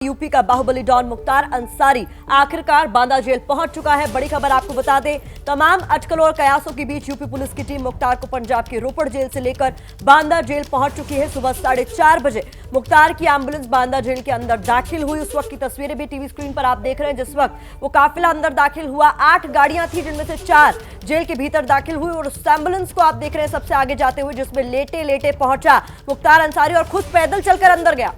UP का Baahubali don Mukhtar Ansari आखिरकार Banda jail पहुंच चुका है। बड़ी खबर आपको बता दें, तमाम अटकलों और कयासों के बीच यूपी पुलिस की टीम मुख्तार को पंजाब के रोपड़ जेल से लेकर बांदा जेल पहुंच चुकी है। सुबह 4:30 बजे मुख्तार की एम्बुलेंस बांदा जेल के अंदर दाखिल हुई। उस वक्त की तस्वीरें भी टीवी स्क्रीन पर आप देख रहे हैं। जिस वक्त वो काफिला अंदर दाखिल हुआ, 8 गाड़ियां थी जिनमें से 4 जेल के भीतर दाखिल हुई और उस एम्बुलेंस को आप देख रहे हैं सबसे आगे जाते हुए, जिसमें लेटे लेटे पहुंचा मुख्तार अंसारी और खुद पैदल चलकर अंदर गया।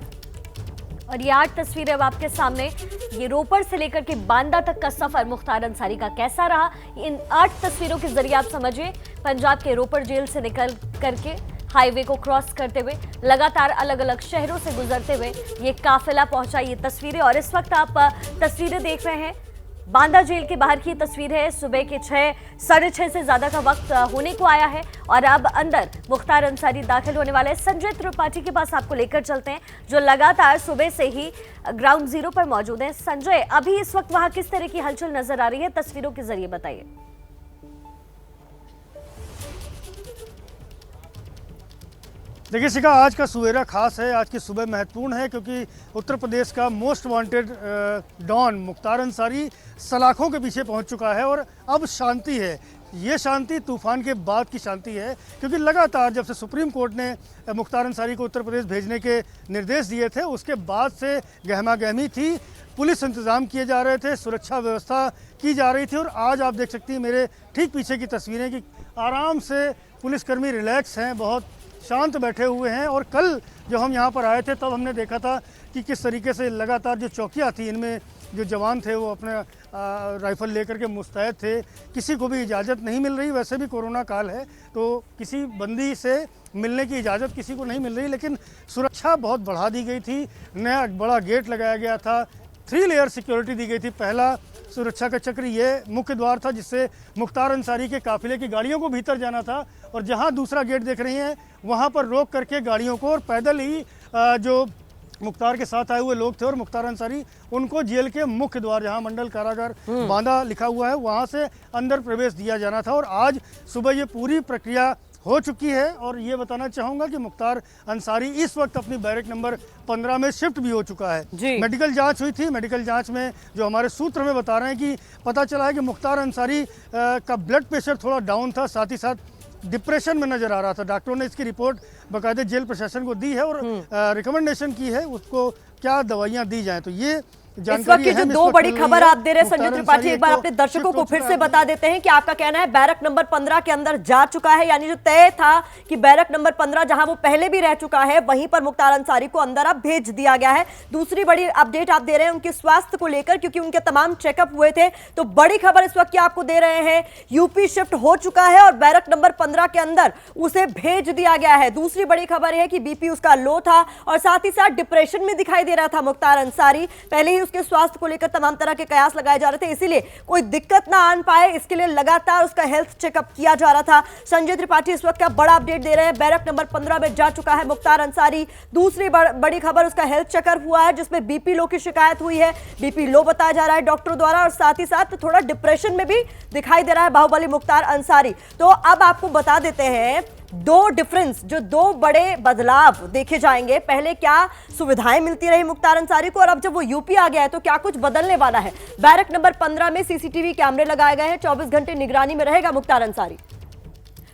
और ये 8 तस्वीरें अब आपके सामने, ये रोपड़ से लेकर के बांदा तक का सफर मुख्तार अंसारी का कैसा रहा, इन 8 तस्वीरों के जरिए आप समझिए। पंजाब के रोपड़ जेल से निकल करके हाईवे को क्रॉस करते हुए लगातार अलग अलग शहरों से गुजरते हुए ये काफिला पहुंचा। ये तस्वीरें, और इस वक्त आप तस्वीरें देख रहे हैं बांदा जेल के बाहर की तस्वीर है। सुबह के 6, 6:30 से ज्यादा का वक्त होने को आया है और अब अंदर मुख्तार अंसारी दाखिल होने वाले हैं। संजय त्रिपाठी के पास आपको लेकर चलते हैं, जो लगातार सुबह से ही ग्राउंड जीरो पर मौजूद हैं। संजय, अभी इस वक्त वहां किस तरह की हलचल नजर आ रही है, तस्वीरों के जरिए बताइए। देखिए शिखा, आज का सवेरा खास है, आज की सुबह महत्वपूर्ण है क्योंकि उत्तर प्रदेश का most wanted don Mukhtar Ansari सलाखों के पीछे पहुंच चुका है और अब शांति है। ये शांति तूफान के बाद की शांति है, क्योंकि लगातार जब से सुप्रीम कोर्ट ने मुख्तार अंसारी को उत्तर प्रदेश भेजने के निर्देश दिए थे, उसके बाद से गहमा गहमी थी। पुलिस इंतजाम किए जा रहे थे, सुरक्षा व्यवस्था की जा रही थी और आज आप देख सकती हैं मेरे ठीक पीछे की तस्वीरें कि आराम से पुलिसकर्मी रिलैक्स हैं, बहुत शांत बैठे हुए हैं। और कल जब हम यहाँ पर आए थे तब हमने देखा था कि किस तरीके से लगातार जो चौकियाँ थी, इनमें जो जवान थे वो अपने राइफल लेकर के मुस्तैद थे। किसी को भी इजाज़त नहीं मिल रही, वैसे भी कोरोना काल है तो किसी बंदी से मिलने की इजाज़त किसी को नहीं मिल रही, लेकिन सुरक्षा बहुत बढ़ा दी गई थी। नया बड़ा गेट लगाया गया था, 3 लेयर सिक्योरिटी दी गई थी। पहला सुरक्षा का चक्र ये मुख्य द्वार था जिससे मुख्तार अंसारी के काफिले की गाड़ियों को भीतर जाना था, और जहां दूसरा गेट देख रही हैं वहां पर रोक करके गाड़ियों को और पैदल ही जो मुख्तार के साथ आए हुए लोग थे और मुख्तार अंसारी, उनको जेल के मुख्य द्वार जहां मंडल कारागार बांदा लिखा हुआ है वहां से अंदर प्रवेश दिया जाना था। और आज सुबह ये पूरी प्रक्रिया हो चुकी है। और ये बताना चाहूँगा कि मुख्तार अंसारी इस वक्त अपनी बैरक नंबर 15 में शिफ्ट भी हो चुका है। मेडिकल जांच हुई थी, मेडिकल जांच में जो हमारे सूत्र में बता रहे हैं कि पता चला है कि मुख्तार अंसारी का ब्लड प्रेशर थोड़ा डाउन था, साथ ही साथ डिप्रेशन में नजर आ रहा था। डॉक्टरों ने इसकी रिपोर्ट बाकायदे जेल प्रशासन को दी है और रिकमेंडेशन की है उसको क्या दवाइयाँ दी जाएँ। तो ये इस वक्त की जो 2 बड़ी खबर आप दे रहे हैं संजय त्रिपाठी, एक बार अपने दर्शकों को फिर से बता देते हैं कि आपका कहना है बैरक नंबर 15 के अंदर जा चुका है, यानी जो तय था कि बैरक नंबर 15 जहां वो पहले भी रह चुका है वहीं पर मुख्तार अंसारी को अंदर अब भेज दिया गया है। दूसरी बड़ी अपडेट आप दे रहे हैं उनके स्वास्थ्य को लेकर, क्योंकि उनके तमाम चेकअप हुए थे। तो बड़ी खबर इस वक्त की आपको दे रहे हैं, यूपी शिफ्ट हो चुका है और बैरक नंबर 15 के अंदर उसे भेज दिया गया है। दूसरी बड़ी खबर है कि बीपी उसका लो था और साथ ही साथ डिप्रेशन में दिखाई दे रहा था मुख्तार अंसारी। पहले ही उसके स्वास्थ्य को लेकर तमाम तरह के कयास लगाए जा रहे थे, इसीलिए कोई दिक्कत ना आन पाए इसके लिए लगातार उसका हेल्थ चेकअप किया जा रहा था। संजय त्रिपाठी इस वक्त का बड़ा अपडेट दे रहे हैं, बैरक नंबर 15 में जा चुका है मुख्तार अंसारी। दूसरी बड़ी खबर, उसका हेल्थ चेकअप हुआ है जिसमें बीपी लो की शिकायत हुई है, बीपी लो बताया जा रहा है डॉक्टरों द्वारा, और साथ ही साथ थोड़ा डिप्रेशन में भी दिखाई दे रहा है बाहुबली मुख्तार अंसारी। तो अब आपको बता देते हैं 2 डिफरेंस, जो 2 बड़े बदलाव देखे जाएंगे। पहले क्या सुविधाएं मिलती रही मुख्तार अंसारी को और अब जब वो यूपी आ गया है तो क्या कुछ बदलने वाला है। बैरक नंबर 15 में सीसीटीवी कैमरे लगाए गए हैं, 24 घंटे निगरानी में रहेगा मुख्तार अंसारी।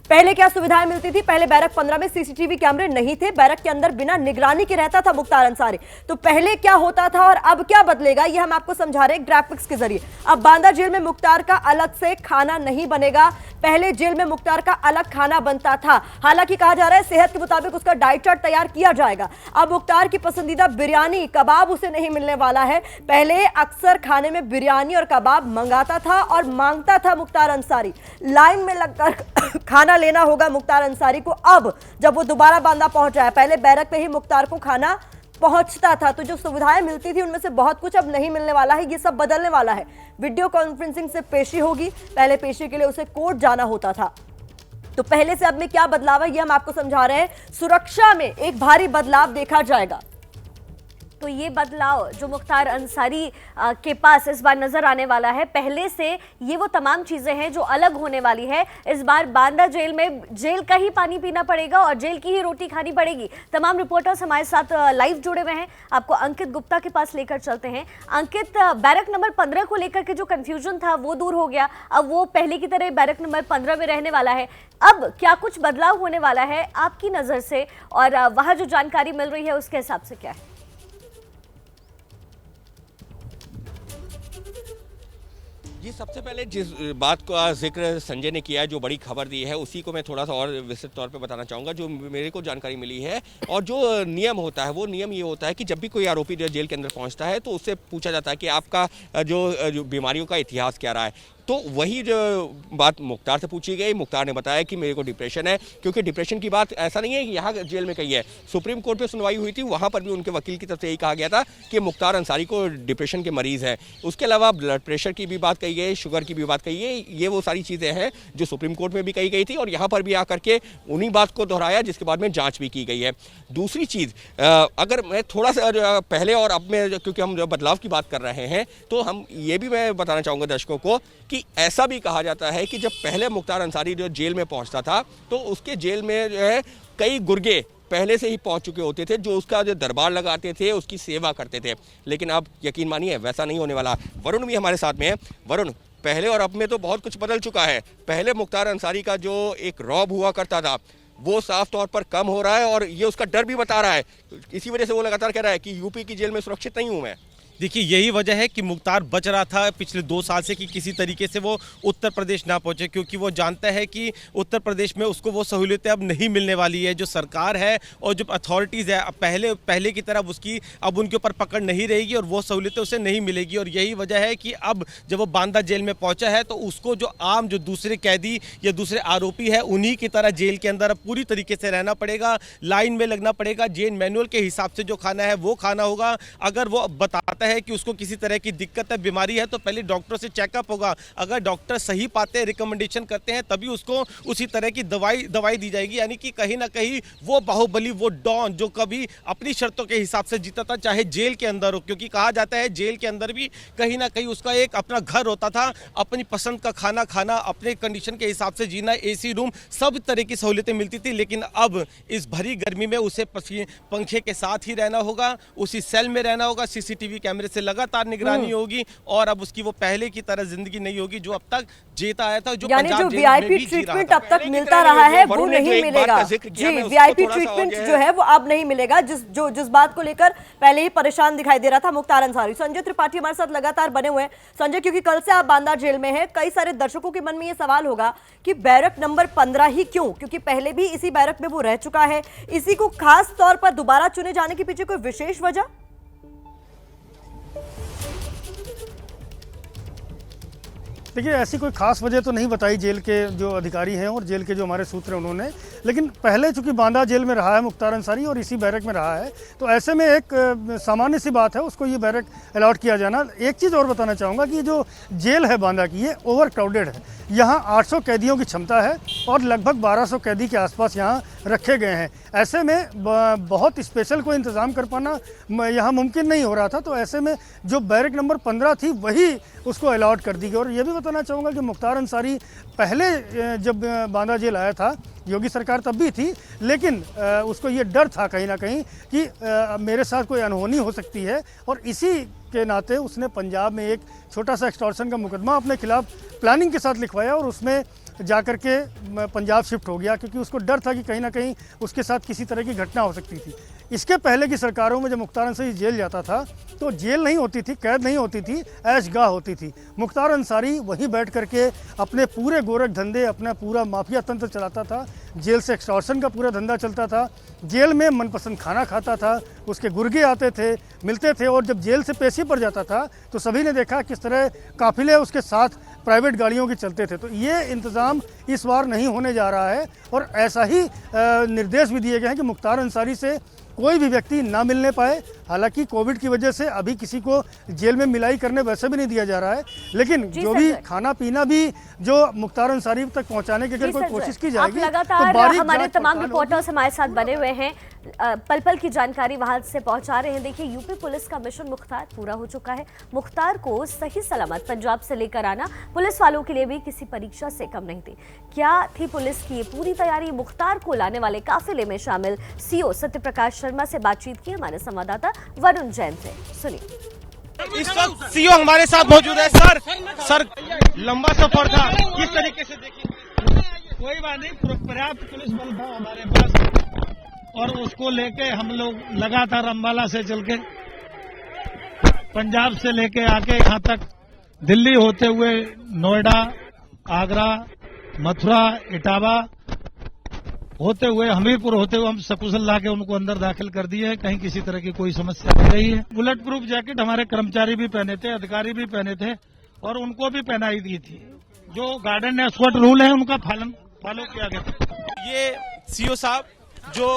पहले क्या सुविधाएं मिलती थी, पहले बैरक 15 में सीसीटीवी कैमरे नहीं थे, बैरक के अंदर बिना निगरानी के रहता था मुख्तार अंसारी। तो पहले क्या होता था और अब क्या बदलेगा, ये हम आपको समझा रहे हैं ग्राफिक्स के जरिए। अब बांदा जेल में मुख्तार का अलग से खाना नहीं बनेगा, पहले जेल में मुख्तार का अलग खाना बनता था। हालांकि कहा जा रहा है सेहत के मुताबिक उसका डाइट चार्ट तैयार किया जाएगा। अब मुख्तार की पसंदीदा बिरयानी कबाब उसे नहीं मिलने वाला है। पहले अक्सर खाने में बिरयानी और कबाब मंगाता था और मांगता था मुख्तार अंसारी, लाइन में लगकर खाना लेना होगा मुख्तार अंसारी को। अब जब वो दोबारा बांदा पहुंचा है, पहले बैरक पे ही मुख्तार को खाना पहुंचता था, तो जो सुविधाएं मिलती थी उनमें से बहुत कुछ अब नहीं मिलने वाला है। ये सब बदलने वाला है। वीडियो कॉन्फ्रेंसिंग से पेशी होगी, पहले पेशी के लिए उसे कोर्ट जाना होता था। तो पहले से अब में क्या बदलाव है ये हम आपको समझा रहे हैं। सुरक्षा में एक भारी बदलाव देखा जाएगा। तो ये बदलाव जो मुख्तार अंसारी के पास इस बार नजर आने वाला है, पहले से ये वो तमाम चीजें हैं जो अलग होने वाली है। इस बार बांदा जेल में जेल का ही पानी पीना पड़ेगा और जेल की ही रोटी खानी पड़ेगी। तमाम रिपोर्टर्स हमारे साथ लाइव जुड़े हुए हैं, आपको अंकित गुप्ता के पास लेकर चलते हैं। अंकित, बैरक नंबर 15 को लेकर के जो कंफ्यूजन था वो दूर हो गया, अब वो पहले की तरह बैरक नंबर 15 में रहने वाला है। अब क्या कुछ बदलाव होने वाला है आपकी नजर से, और वहां जो जानकारी मिल रही है उसके हिसाब से क्या है? जी, सबसे पहले जिस बात का जिक्र संजय ने किया है, जो बड़ी खबर दी है, उसी को मैं थोड़ा सा और विस्तृत तौर पे बताना चाहूँगा। जो मेरे को जानकारी मिली है और जो नियम होता है, वो नियम ये होता है कि जब भी कोई आरोपी जेल के अंदर पहुँचता है तो उससे पूछा जाता है कि आपका जो बीमारियों का इतिहास क्या रहा है। तो वही जो बात मुख्तार से पूछी गई, मुख्तार ने बताया कि मेरे को डिप्रेशन है, क्योंकि डिप्रेशन की बात ऐसा नहीं है कि यहाँ जेल में कही है, सुप्रीम कोर्ट पे सुनवाई हुई थी, वहाँ पर भी उनके वकील की तरफ से यही कहा गया था कि मुख्तार अंसारी को डिप्रेशन के मरीज़ हैं। उसके अलावा ब्लड प्रेशर की भी बात कही गई, शुगर की भी बात कही गई। ये वो सारी चीज़ें हैं जो सुप्रीम कोर्ट में भी कही गई थी और यहाँ पर भी आकर के उन्हीं बात को दोहराया, जिसके बाद में जाँच भी की गई है। दूसरी चीज़, अगर मैं थोड़ा सा पहले और अब में, क्योंकि हम बदलाव की बात कर रहे हैं, तो हम ये भी मैं बताना चाहूँगा दर्शकों को कि ऐसा भी कहा जाता है कि जब पहले मुख्तार अंसारी जो जेल में पहुंचता था तो उसके जेल में जो है कई गुर्गे पहले से ही पहुंच चुके होते थे, जो उसका जो दरबार लगाते थे, उसकी सेवा करते थे। लेकिन अब यकीन मानिए वैसा नहीं होने वाला। वरुण भी हमारे साथ में है। वरुण, पहले और अब में तो बहुत कुछ बदल चुका है। पहले मुख्तार अंसारी का जो एक रौब हुआ करता था वो साफ तौर पर कम हो रहा है और ये उसका डर भी बता रहा है। इसी वजह से वो लगातार कह रहा है कि यूपी की जेल में सुरक्षित नहीं हूँ मैं। देखिए, यही वजह है कि मुख्तार बच रहा था पिछले 2 साल से कि किसी तरीके से वो उत्तर प्रदेश ना पहुंचे, क्योंकि वो जानता है कि उत्तर प्रदेश में उसको वो सहूलियतें अब नहीं मिलने वाली है। जो सरकार है और जो अथॉरिटीज़ है, पहले की तरह उसकी अब उनके ऊपर पकड़ नहीं रहेगी और वो सहूलियतें उसे नहीं मिलेगी। और यही वजह है कि अब जब वो बांदा जेल में पहुंचा है तो उसको जो आम जो दूसरे कैदी या दूसरे आरोपी है उन्हीं की तरह जेल के अंदर अब पूरी तरीके से रहना पड़ेगा, लाइन में लगना पड़ेगा, जेल मैनुअल के हिसाब से जो खाना है वो खाना होगा। अगर वो बताता है कि उसको किसी तरह की दिक्कत है, बीमारी है, तो पहले डॉक्टर से चेकअप होगा। अगर डॉक्टर सही पाते हैं, रिकमेंडेशन करते हैं, तभी उसको उसी तरह की दवाई दी जाएगी। यानी कि कहीं ना कहीं वो बाहुबली, वो डॉन जो कभी अपनी शर्तों के हिसाब से जीता था, चाहे जेल के अंदर हो, क्योंकि कहा जाता है जेल के अंदर भी कहीं ना कहीं उसका एक अपना घर होता था, अपनी पसंद का खाना खाना, अपने कंडीशन के हिसाब से जीना, एसी रूम, सब तरह की सहूलियतें मिलती थी। लेकिन अब इस भरी गर्मी में उसे पंखे के साथ ही रहना होगा, उसी सेल में रहना होगा, सीसीटीवी कैमरे से लगातार निगरानी होगी और अब उसकी वो पहले की तरह जिंदगी नहीं होगी जो अब तक जीता आया था। जो यानी जो वीआईपी ट्रीटमेंट अब तक मिलता रहा है वो नहीं मिलेगा। जी, वीआईपी ट्रीटमेंट जो है वो अब नहीं मिलेगा, जिस बात को लेकर पहले ही परेशान दिखाई दे रहा था मुख्तार अंसारी। संजय त्रिपाठी हमारे साथ लगातार बने हुए हैं। संजय, क्योंकि कल से आप बांदा जेल में हैं, कई सारे दर्शकों के मन में ये सवाल होगा कि बैरक नंबर 15 ही क्यों, क्योंकि पहले भी इसी बैरक में वो रह चुका है। इसी को खास तौर पर दोबारा चुने जाने के पीछे कोई विशेष वजह? देखिए, ऐसी कोई खास वजह तो नहीं बताई जेल के जो अधिकारी हैं और जेल के जो हमारे सूत्र हैं उन्होंने, लेकिन पहले चूंकि बांदा जेल में रहा है मुख्तार अंसारी और इसी बैरक में रहा है, तो ऐसे में एक सामान्य सी बात है उसको ये बैरक अलॉट किया जाना। एक चीज़ और बताना चाहूँगा कि जो जेल है बांदा की, ये ओवर क्राउडेड है। यहाँ 800 कैदियों की क्षमता है और लगभग 1200 कैदी के आसपास यहाँ रखे गए हैं। ऐसे में बहुत स्पेशल कोई इंतज़ाम कर पाना यहाँ मुमकिन नहीं हो रहा था। तो ऐसे में जो बैरक नंबर 15 थी वही उसको अलॉट कर दी गई। और ये भी बताना चाहूँगा कि मुख्तार अंसारी पहले जब बांदा जेल आया था, योगी सरकार तब भी थी, लेकिन उसको ये डर था कहीं ना कहीं कि मेरे साथ कोई अनहोनी हो सकती है, और इसी के नाते उसने पंजाब में एक छोटा सा एक्सटॉर्शन का मुकदमा अपने खिलाफ प्लानिंग के साथ लिखवाया और उसमें जाकर के पंजाब शिफ्ट हो गया, क्योंकि उसको डर था कि कहीं ना कहीं उसके साथ किसी तरह की घटना हो सकती थी। इसके पहले की सरकारों में जब मुख्तार अंसारी जेल जाता था तो जेल नहीं होती थी, कैद नहीं होती थी, ऐशगाह होती थी। मुख्तार अंसारी वहीं बैठ करके अपने पूरे गोरख धंधे, अपना पूरा माफिया तंत्र चलाता था। जेल से एक्सटॉर्शन का पूरा धंधा चलता था, जेल में मनपसंद खाना खाता था, उसके गुर्गे आते थे, मिलते थे, और जब जेल से पेशी पर जाता था तो सभी ने देखा किस तरह काफिले उसके साथ प्राइवेट गाड़ियों के चलते थे। तो ये इंतज़ाम इस बार नहीं होने जा रहा है और ऐसा ही निर्देश भी दिए गए हैं कि मुख्तार अंसारी से कोई भी व्यक्ति ना मिलने पाए, हालांकि कोविड की वजह से अभी किसी को जेल में मिलाई करने वैसे भी नहीं दिया जा रहा है, लेकिन जो भी संजय। खाना पीना भी जो मुख्तार अंसारी तक पहुंचाने की अगर कोई कोशिश की जाएगी आप लगातार तो बारीक हमारे जांच तमाम पड़ताल रिपोर्टर्स हमारे साथ बने हुए हैं, पल पल की जानकारी वहां से पहुंचा रहे हैं। देखिए, यूपी पुलिस का मिशन मुख्तार पूरा हो चुका है। मुख्तार को सही सलामत पंजाब से लेकर आना पुलिस वालों के लिए भी किसी परीक्षा से कम नहीं थी। क्या थी पुलिस की ये पूरी तैयारी? मुख्तार को लाने वाले काफिले में शामिल सीओ सत्यप्रकाश शर्मा से बातचीत की हमारे संवाददाता वरुण जैन से, सुनिए। इस वक्त सीओ हमारे साथ मौजूद है। सर लंबा सफर था, किस तरीके से देखिए? कोई बात नहीं, पर्याप्त पुलिस बल था हमारे पास और उसको लेके हम लोग लगातार अम्बाला से चल के पंजाब से लेके आके यहाँ तक दिल्ली होते हुए नोएडा, आगरा, मथुरा, इटावा होते हुए हमीरपुर होते हुए हम सकुशल ला के उनको अंदर दाखिल कर दिए है। कहीं किसी तरह की कोई समस्या नहीं रही है। बुलेट प्रूफ जैकेट हमारे कर्मचारी भी पहने थे, अधिकारी भी पहने थे और उनको भी पहनाई दी थी। जो गार्डन एस्कॉर्ट रूल है उनका फॉलो किया गया। ये सीओ साहब जो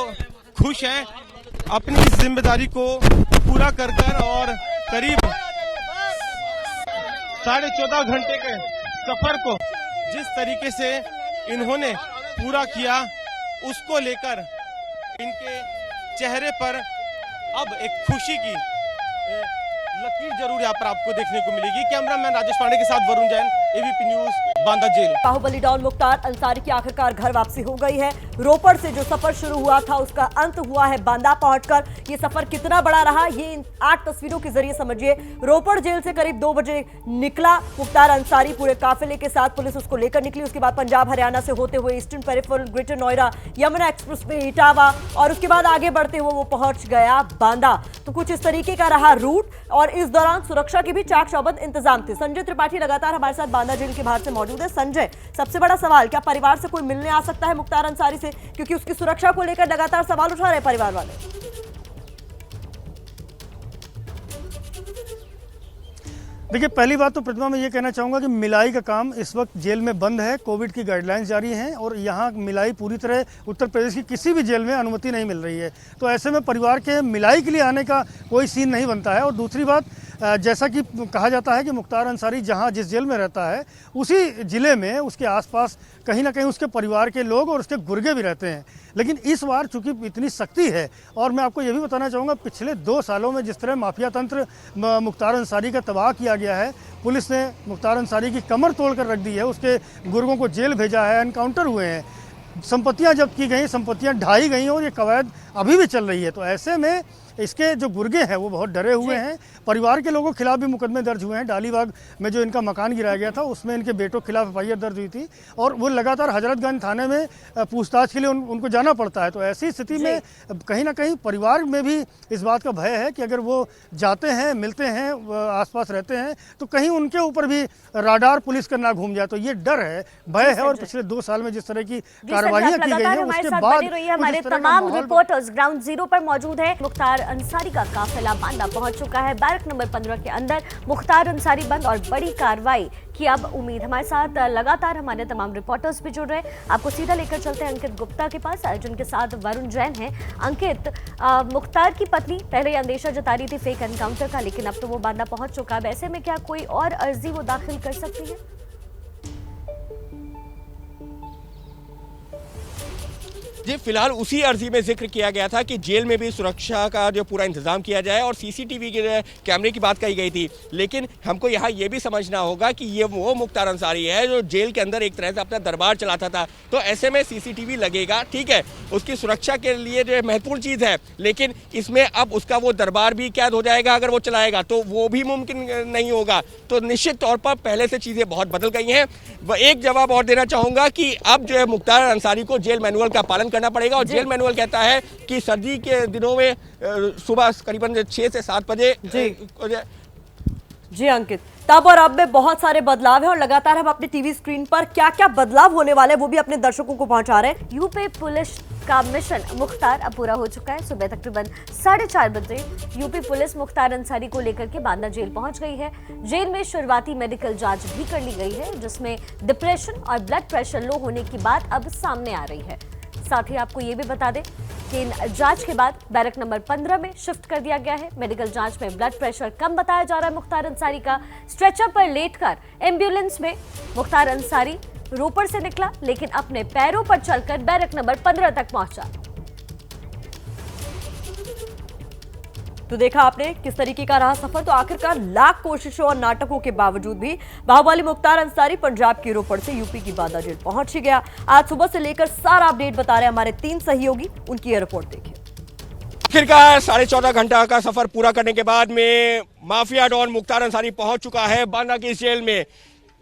खुश हैं अपनी इस जिम्मेदारी को पूरा कर और करीब 14.5 घंटे के सफर को जिस तरीके से इन्होंने पूरा किया, उसको लेकर इनके चेहरे पर अब एक खुशी की लकीर जरूर यहाँ पर आपको देखने को मिलेगी। कैमरामैन राजेश पांडे के साथ Varun Jain, ABP news, Banda jail. बाहुबली डॉन मुख्तार अंसारी की आखिरकार घर वापसी हो गई है। रोपड़ से जो सफर शुरू हुआ था उसका अंत हुआ है बांदा पहुंचकर। ये सफर कितना बड़ा रहा ये इन 8 तस्वीरों के जरिए समझिए। रोपड़ जेल से करीब 2 बजे निकला मुख्तार अंसारी पूरे काफिले के साथ, पुलिस उसको लेकर निकली। उसके बाद पंजाब हरियाणा से होते हुए eastern peripheral, greater Noida, Yamuna express पे इटावा और उसके बाद आगे बढ़ते हुए वो पहुंच गया बांदा। तो कुछ इस तरीके का रहा रूट और इस दौरान सुरक्षा के भी चाक चौबंद इंतजाम थे। संजय त्रिपाठी लगातार हमारे साथ बांदा जेल के बाहर से मौजूद है। संजय, सबसे बड़ा सवाल, क्या परिवार से कोई मिलने आ सकता है मुख्तार अंसारी से, क्योंकि उसकी सुरक्षा को लेकर लगातार सवाल उठा रहे परिवार वाले? देखिए, पहली बात तो प्रतिमा मैं ये कहना चाहूँगा कि मिलाई का काम इस वक्त जेल में बंद है। कोविड की गाइडलाइंस जारी हैं और यहाँ मिलाई पूरी तरह उत्तर प्रदेश की किसी भी जेल में अनुमति नहीं मिल रही है। तो ऐसे में परिवार के मिलाई के लिए आने का कोई सीन नहीं बनता है। और दूसरी बात, जैसा कि कहा जाता है कि मुख्तार अंसारी जहाँ जिस जेल में रहता है उसी ज़िले में उसके आसपास कहीं ना कहीं उसके परिवार के लोग और उसके गुर्गे भी रहते हैं। लेकिन इस बार चूंकि इतनी सख्ती है, और मैं आपको ये भी बताना चाहूँगा पिछले 2 सालों में जिस तरह माफिया तंत्र मुख्तार अंसारी का तबाह किया गया है, पुलिस ने मुख्तार अंसारी की कमर तोड़ कर रख दी है, उसके गुर्गों को जेल भेजा है, एनकाउंटर हुए हैं, संपत्तियां जब्त की गई, संपत्तियां ढाई गई और ये कवायद अभी भी चल रही है। तो ऐसे में इसके जो गुर्गे हैं वो बहुत डरे हुए हैं। परिवार के लोगों के खिलाफ भी मुकदमे दर्ज हुए हैं। डालीबाग में जो इनका मकान गिराया गया था उसमें इनके बेटों के खिलाफ एफआईआर दर्ज हुई थी और वो लगातार हजरतगंज थाने में पूछताछ के लिए उनको जाना पड़ता है। तो ऐसी स्थिति में कहीं ना कहीं परिवार में भी इस बात का भय है कि अगर वो जाते हैं, मिलते हैं, आसपास रहते हैं तो कहीं उनके ऊपर भी राडार पुलिस का ना घूम जाए। तो ये डर है, भय है। और पिछले 2 साल में जिस तरह की कार्रवाइयाँ की गई है उसके बाद हमारे तमाम रिपोर्टर्स ग्राउंड जीरो पर मौजूद है। मुख्तार अंसारी का काफिला बांदा पहुंच चुका है। बैरक नंबर 15 के अंदर मुख्तार अंसारी बंद और बड़ी कार्रवाई की अब उम्मीद। हमारे साथ लगातार हमारे तमाम रिपोर्टर्स भी जुड़ रहे हैं। आपको सीधा लेकर चलते हैं अंकित गुप्ता के पास, जिनके साथ वरुण जैन है। अंकित, मुख्तार की पत्नी पहले अंदेशा जता रही थी फेक एनकाउंटर का, लेकिन अब तो वो बांदा पहुंच चुका है। ऐसे में क्या कोई और अर्जी वो दाखिल कर सकती है? जी, फिलहाल उसी अर्जी में जिक्र किया गया था कि जेल में भी सुरक्षा का जो पूरा इंतजाम किया जाए और सीसीटीवी के कैमरे की बात कही गई थी। लेकिन हमको यहाँ ये भी समझना होगा कि ये वो मुख्तार अंसारी है जो जेल के अंदर एक तरह से अपना दरबार चलाता था। तो ऐसे में सीसीटीवी लगेगा, ठीक है, उसकी सुरक्षा के लिए जो महत्वपूर्ण चीज़ है, लेकिन इसमें अब उसका वो दरबार भी कैद हो जाएगा अगर वो चलाएगा, तो वो भी मुमकिन नहीं होगा। तो निश्चित तौर पर पहले से चीज़ें बहुत बदल गई हैं। एक जवाब और देना चाहूँगा कि अब जो है मुख्तार अंसारी को जेल मैनुअल का पालन करना पड़ेगा और जेल मैनुअल कहता है कि सर्दी के दिनों में सुबह करीबन 6 से 7 बजे। जी अंकित, तब और अब में बहुत सारे बदलाव हैं और लगातार हम अपने टीवी स्क्रीन पर क्या क्या बदलाव होने वाले हैं वो भी अपने दर्शकों को पहुंचा रहे हैं। यूपी पुलिस का मिशन मुख्तार अब पूरा हो चुका है। सुबह तकरीबन 4:30 बजे यूपी पुलिस मुख्तार अंसारी को लेकर के बांदा जेल पहुंच गई है। जेल में शुरुआती मेडिकल जांच भी कर ली गई है, जिसमें डिप्रेशन और ब्लड प्रेशर लो होने की बात अब सामने आ रही है। साथ ही आपको ये भी बता दें कि इन जांच के बाद बैरक नंबर 15 में शिफ्ट कर दिया गया है। मेडिकल जांच में ब्लड प्रेशर कम बताया जा रहा है मुख्तार अंसारी का। स्ट्रेचर पर लेटकर एम्बुलेंस में मुख्तार अंसारी रोपड़ से निकला, लेकिन अपने पैरों पर चलकर बैरक नंबर 15 तक पहुंचा। तो देखा आपने किस तरीके का रहा सफर। तो आखिरकार लाख कोशिशों और नाटकों के बावजूद भी बाहुबली मुख्तार अंसारी पंजाब के रोपड़ से यूपी की बांदा जेल पहुंच ही गया। आज सुबह से लेकर सारा अपडेट बता रहे हमारे 3 सहयोगी, उनकी ये रिपोर्ट देखिए। आखिरकार 14.5 घंटा का सफर पूरा करने के बाद में माफिया डॉन मुख्तार अंसारी पहुंच चुका है बांदा की इस जेल में।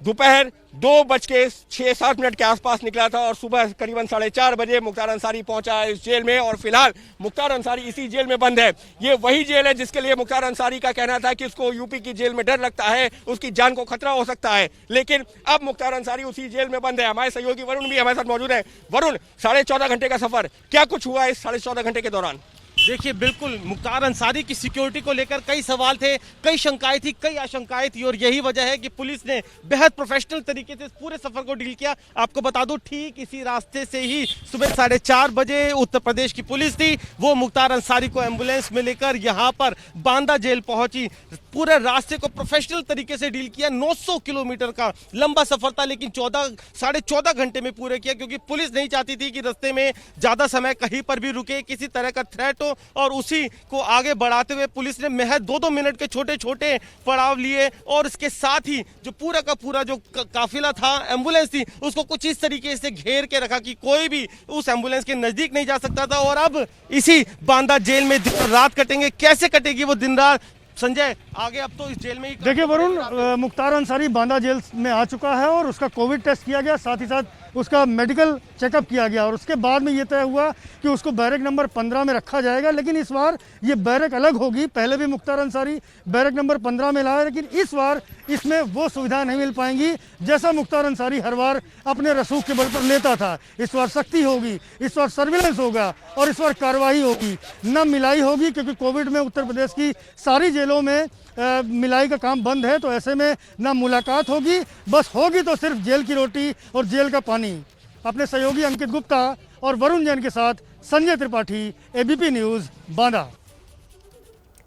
दोपहर 2:06-7 के आसपास निकला था और सुबह करीबन 4:30 बजे मुख्तार अंसारी पहुंचा इस जेल में। और फिलहाल मुख्तार अंसारी इसी जेल में बंद है। ये वही जेल है जिसके लिए मुख्तार अंसारी का कहना था कि उसको यूपी की जेल में डर लगता है, उसकी जान को खतरा हो सकता है। लेकिन अब मुख्तार अंसारी उसी जेल में बंद है। हमारे सहयोगी वरुण भी हमारे साथ मौजूद है। वरुण, 14.5 घंटे का सफर, क्या कुछ हुआ इस 14.5 घंटे के दौरान? देखिए, बिल्कुल मुख्तार अंसारी की सिक्योरिटी को लेकर कई सवाल थे, कई शंकाएं थी, कई आशंकाएं थी और यही वजह है कि पुलिस ने बेहद प्रोफेशनल तरीके से इस पूरे सफर को डील किया। आपको बता दूं, ठीक इसी रास्ते से ही सुबह 4:30 बजे उत्तर प्रदेश की पुलिस थी, वो मुख्तार अंसारी को एम्बुलेंस में लेकर यहां पर बांदा जेल पहुंची। पूरे रास्ते को प्रोफेशनल तरीके से डील किया। 900 किलोमीटर का लंबा सफर था, लेकिन 14.5 घंटे में पूरे किया, क्योंकि पुलिस नहीं चाहती थी कि रास्ते में ज्यादा समय कहीं पर भी रुके, किसी तरह का थ्रेट हो। और उसी को आगे बढ़ाते हुए पुलिस ने महज 2-2 मिनट के छोटे छोटे पड़ाव लिए और इसके साथ ही जो पूरा का पूरा जो काफिला था, एम्बुलेंस थी, उसको कुछ इस तरीके से घेर के रखा कि कोई भी उस एम्बुलेंस के नजदीक नहीं जा सकता था। और अब इसी बांदा जेल में रात कटेंगे। कैसे कटेगी वो दिन रात, संजय, आगे अब तो इस जेल में ही। देखिए वरुण, मुख्तार अंसारी बांदा जेल में आ चुका है और उसका कोविड टेस्ट किया गया, साथ ही साथ उसका मेडिकल चेकअप किया गया और उसके बाद में ये तय हुआ कि उसको बैरक नंबर 15 में रखा जाएगा। लेकिन इस बार ये बैरक अलग होगी। पहले भी मुख्तार अंसारी बैरक नंबर 15 में लाया, लेकिन इस बार इसमें वो सुविधा नहीं मिल पाएंगी जैसा मुख्तार अंसारी हर बार अपने रसूख के बल पर लेता था। इस बार सख्ती होगी, इस बार सर्विलेंस होगा और इस बार कार्रवाई होगी, न मिलाई होगी, क्योंकि कोविड में उत्तर प्रदेश की सारी जेलों में मिलाई का काम बंद है। तो ऐसे में ना मुलाकात होगी, बस होगी तो सिर्फ जेल की रोटी और जेल का पानी। अपने सहयोगी अंकित गुप्ता और वरुण जैन के साथ संजय त्रिपाठी, एबीपी न्यूज़, बांदा।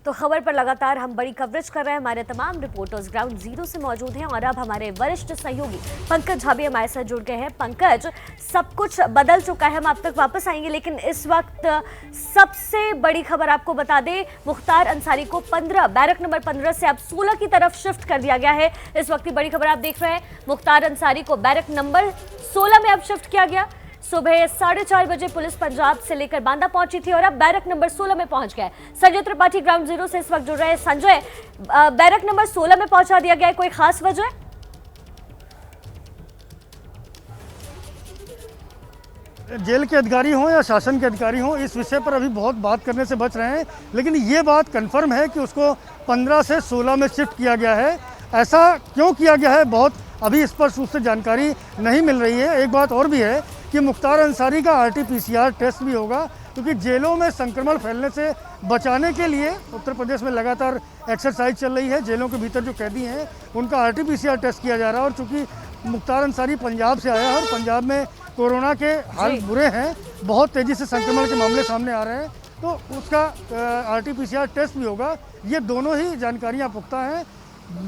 तो खबर पर लगातार हम बड़ी कवरेज कर रहे हैं। हमारे तमाम रिपोर्टर्स ग्राउंड जीरो से मौजूद हैं और अब हमारे वरिष्ठ सहयोगी पंकज झा भी हमारे साथ जुड़ गए हैं। पंकज, सब कुछ बदल चुका है, हम आप तक वापस आएंगे, लेकिन इस वक्त सबसे बड़ी खबर आपको बता दें, मुख्तार अंसारी को बैरक नंबर 15 से अब 16 की तरफ शिफ्ट कर दिया गया है। इस वक्त की बड़ी खबर आप देख रहे हैं, मुख्तार अंसारी को बैरक नंबर 16 में अब शिफ्ट किया गया। सुबह 4:30 बजे पुलिस पंजाब से लेकर बांदा पहुंची थी और अब बैरक नंबर 16 में पहुंच गया है। संजय त्रिपाठी ग्राउंड जीरो से इस वक्त जुड़ रहे हैं। संजय, बैरक नंबर 16 में पहुंचा दिया गया है, कोई खास वजह? जेल के अधिकारी हों या शासन के अधिकारी हों, इस विषय पर अभी बहुत बात करने से बच रहे हैं, लेकिन ये बात कंफर्म है कि उसको 15 से 16 में शिफ्ट किया गया है। ऐसा क्यों किया गया है, बहुत अभी स्पष्ट रूप से जानकारी नहीं मिल रही है। एक बात और भी है कि मुख्तार अंसारी का RT-PCR टेस्ट भी होगा, क्योंकि जेलों में संक्रमण फैलने से बचाने के लिए उत्तर प्रदेश में लगातार एक्सरसाइज चल रही है। जेलों के भीतर जो कैदी हैं उनका RT-PCR टेस्ट किया जा रहा है। और चूँकि मुख्तार अंसारी पंजाब से आया है और पंजाब में कोरोना के हाल बुरे हैं, बहुत तेज़ी से संक्रमण के मामले सामने आ रहे हैं, तो उसका RT-PCR टेस्ट भी होगा। ये दोनों ही जानकारियाँ पुख्ता हैं।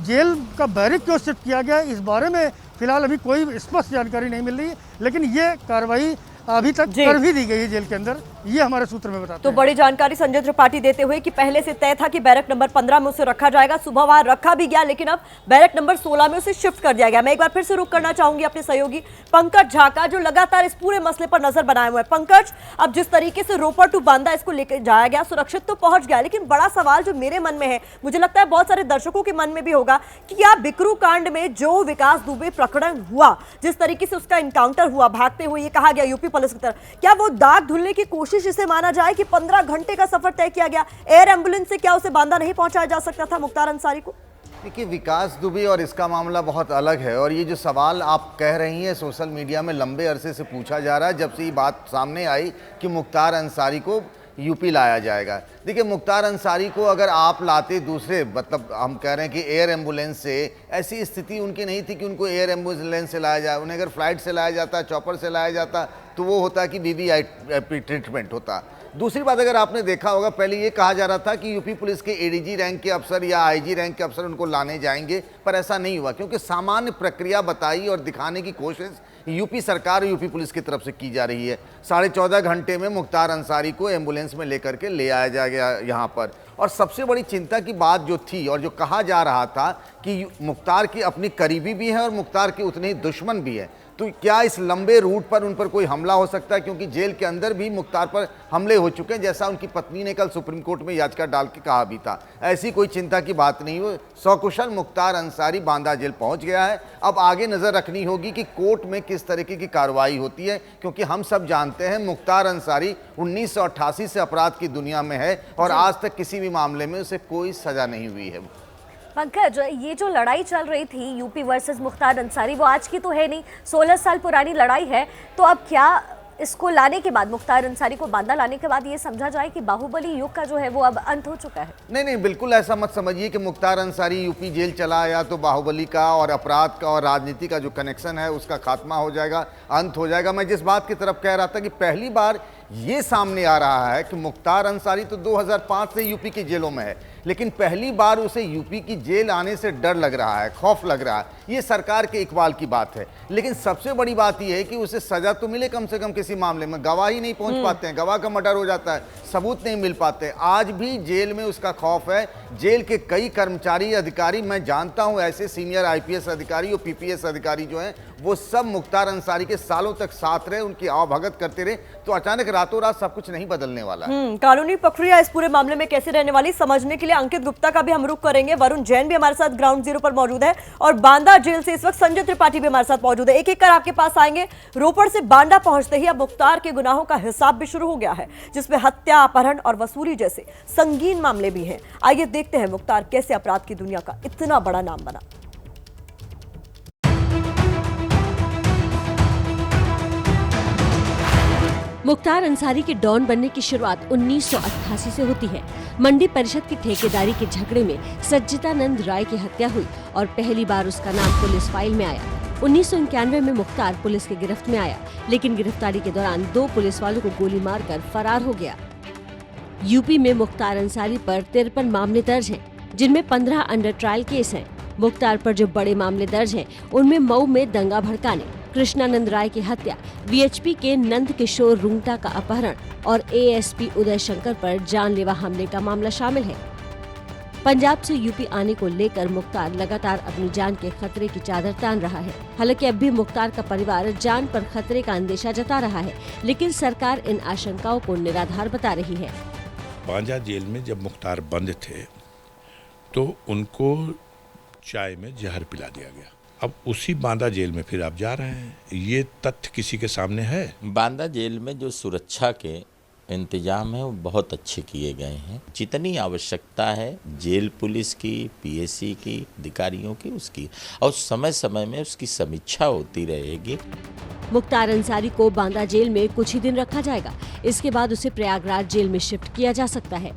जेल का बैरक क्यों शिफ्ट किया गया, इस बारे में फिलहाल अभी कोई स्पष्ट जानकारी नहीं मिल रही, लेकिन ये कार्रवाई अभी तक कर भी दी गई है जेल के अंदर, ये हमारे सूत्र में बताते तो हैं। बड़ी जानकारी संजय त्रिपाठी देते हुए कि पहले से तय था कि बैरक नंबर 15 में उसे रखा जाएगा, सुबह वहां रखा भी गया, लेकिन अब बैरक नंबर 16 में उसे शिफ्ट कर दिया गया। मैं एक बार फिर से रुक करना चाहूंगी अपने सहयोगी पंकज झा का, जो लगातार इस पूरे मसले पर नजर बनाए हुए हैं। पंकज, अब जिस तरीके से रोपड़ टू बांदा इसको लेकर जाया गया, सुरक्षित तो पहुंच गया, लेकिन बड़ा सवाल जो मेरे मन में है, मुझे लगता है बहुत सारे दर्शकों के मन में भी होगा, कि क्या बिकरू कांड में जो विकास दुबे प्रकरण हुआ, जिस तरीके से उसका इनकाउंटर हुआ, भागते हुए ये कहा गया यूपी पुलिस की तरफ, क्या वो दाग धुलने की कोशिश इसे माना जाए कि 15 घंटे का सफर तय किया गया, एयर एम्बुलेंस से क्या उसे बांदा नहीं पहुंचाया जा सकता था मुख्तार अंसारी को? देखिए, विकास दुबे और इसका मामला बहुत अलग है। और ये जो सवाल आप कह रही हैं, सोशल मीडिया में लंबे अरसे से पूछा जा रहा है, जब से ये बात सामने आई कि मुख्तार अंसारी को यूपी लाया जाएगा। देखिए, मुख्तार अंसारी को अगर आप लाते दूसरे, मतलब हम कह रहे हैं कि एयर एम्बुलेंस से, ऐसी स्थिति उनकी नहीं थी कि उनको एयर एम्बुलेंस से लाया जाए। उन्हें अगर फ्लाइट से लाया जाता, चॉपर से लाया जाता, तो वो होता कि वीवीआईपी ट्रीटमेंट होता। दूसरी बात, अगर आपने देखा होगा, पहले ये कहा जा रहा था कि यूपी पुलिस के एडीजी रैंक के अफसर या आईजी रैंक के अफसर उनको लाने जाएंगे, पर ऐसा नहीं हुआ क्योंकि सामान्य प्रक्रिया बताई और दिखाने की कोशिश यूपी सरकार और यूपी पुलिस की तरफ से की जा रही है। 14.5 घंटे में मुख्तार अंसारी को एम्बुलेंस में लेकर के ले आया जा गया यहाँ पर। और सबसे बड़ी चिंता की बात जो थी और जो कहा जा रहा था कि मुख्तार की अपनी करीबी भी है और मुख्तार के उतने ही दुश्मन भी है, तो क्या इस लंबे रूट पर उन पर कोई हमला हो सकता है? क्योंकि जेल के अंदर भी मुख्तार पर हमले हो चुके हैं, जैसा उनकी पत्नी ने कल सुप्रीम कोर्ट में याचिका डाल के कहा भी था। ऐसी कोई चिंता की बात नहीं हो, सकुशल मुख्तार अंसारी बांदा जेल पहुंच गया है। अब आगे नज़र रखनी होगी कि कोर्ट में किस तरीके की कार्रवाई होती है, क्योंकि हम सब जानते हैं मुख्तार अंसारी 1988 से अपराध की दुनिया में है और आज तक किसी भी मामले में उसे कोई सजा नहीं हुई है। पंकज, ये जो लड़ाई चल रही थी यूपी वर्सेस मुख्तार अंसारी, वो आज की तो है नहीं, 16 साल पुरानी लड़ाई है। तो अब क्या इसको लाने के बाद, मुख्तार अंसारी को बांदा लाने के बाद ये समझा जाए कि बाहुबली युग का जो है वो अब अंत हो चुका है? नहीं, बिल्कुल ऐसा मत समझिए कि मुख्तार अंसारी यूपी जेल चला आया तो बाहुबली का और अपराध का और राजनीति का जो कनेक्शन है उसका खात्मा हो जाएगा, अंत हो जाएगा। मैं जिस बात की तरफ कह रहा था कि पहली बार ये सामने आ रहा है कि मुख्तार अंसारी तो 2005 से यूपी की जेलों में है, लेकिन पहली बार उसे यूपी की जेल आने से डर लग रहा है, खौफ लग रहा है। ये सरकार के इकबाल की बात है, लेकिन सबसे बड़ी बात यह है कि उसे सजा तो मिले कम से कम किसी मामले में। गवाह ही नहीं पहुंच पाते हैं, गवाह का मर्डर हो जाता है, सबूत नहीं मिल पाते। आज भी जेल में उसका खौफ है। जेल के कई कर्मचारी अधिकारी, मैं जानता हूं ऐसे सीनियर IPS अधिकारी और PPS अधिकारी जो हैं, वो सब मुख्तार अंसारी के सालों तक साथ रहे, उनकी आवभगत करते रहे, तो अचानक रातों रात सब कुछ नहीं बदलने वाला है। कानूनी प्रक्रिया इस पूरे मामले में कैसे रहने वाली, समझने के लिए अंकित गुप्ता का भी हम रुख करेंगे। वरुण जैन भी हमारे साथ ग्राउंड जीरो पर मौजूद है और बांदा जेल से इस वक्त संजय त्रिपाठी भी हमारे साथ मौजूद है। एक एक कर आपके पास आएंगे। रोपड़ से बांदा पहुंचते ही अब मुख्तार के गुनाहों का हिसाब भी शुरू हो गया है, जिसमें हत्या, अपहरण और वसूली जैसे संगीन मामले भी हैं। आइए देखते हैं मुख्तार कैसे अपराध की दुनिया का इतना बड़ा नाम बना। मुख्तार अंसारी के डॉन बनने की शुरुआत 1988 से होती है। मंडी परिषद की ठेकेदारी के झगड़े में सज्जितानंद राय की हत्या हुई और पहली बार उसका नाम पुलिस फाइल में आया। 1991 में मुख्तार पुलिस की गिरफ्त में आया, लेकिन गिरफ्तारी के दौरान 2 पुलिस वालों को गोली मारकर फरार हो गया। यूपी में मुख्तार अंसारी पर 53 मामले दर्ज हैं, जिनमें 15 अंडर ट्रायल केस हैं। मुख्तार पर जो बड़े मामले दर्ज हैं, उनमें मऊ में दंगा भड़काने, कृष्णानंद राय की हत्या, VHP के नंद किशोर रुंगटा का अपहरण और ASP उदय शंकर पर जानलेवा हमले का मामला शामिल है। पंजाब से यूपी आने को लेकर मुख्तार लगातार अपनी जान के खतरे की चादर तान रहा है। हालांकि अब भी मुख्तार का परिवार जान पर खतरे का अंदेशा जता रहा है, लेकिन सरकार इन आशंकाओं को निराधार बता रही है। बांदा जेल में जब मुख्तार बंद थे तो उनको चाय में जहर पिला दिया गया। अब उसी बांदा जेल में फिर आप जा रहे हैं, ये तथ्य किसी के सामने है? बांदा जेल में जो सुरक्षा के इंतजाम है वो बहुत अच्छे किए गए हैं। जितनी आवश्यकता है जेल पुलिस की, PSC की, अधिकारियों की, उसकी, और समय समय में उसकी समीक्षा होती रहेगी। मुख्तार अंसारी को बांदा जेल में कुछ ही दिन रखा जाएगा। इसके बाद उसे प्रयागराज जेल में शिफ्ट किया जा सकता है।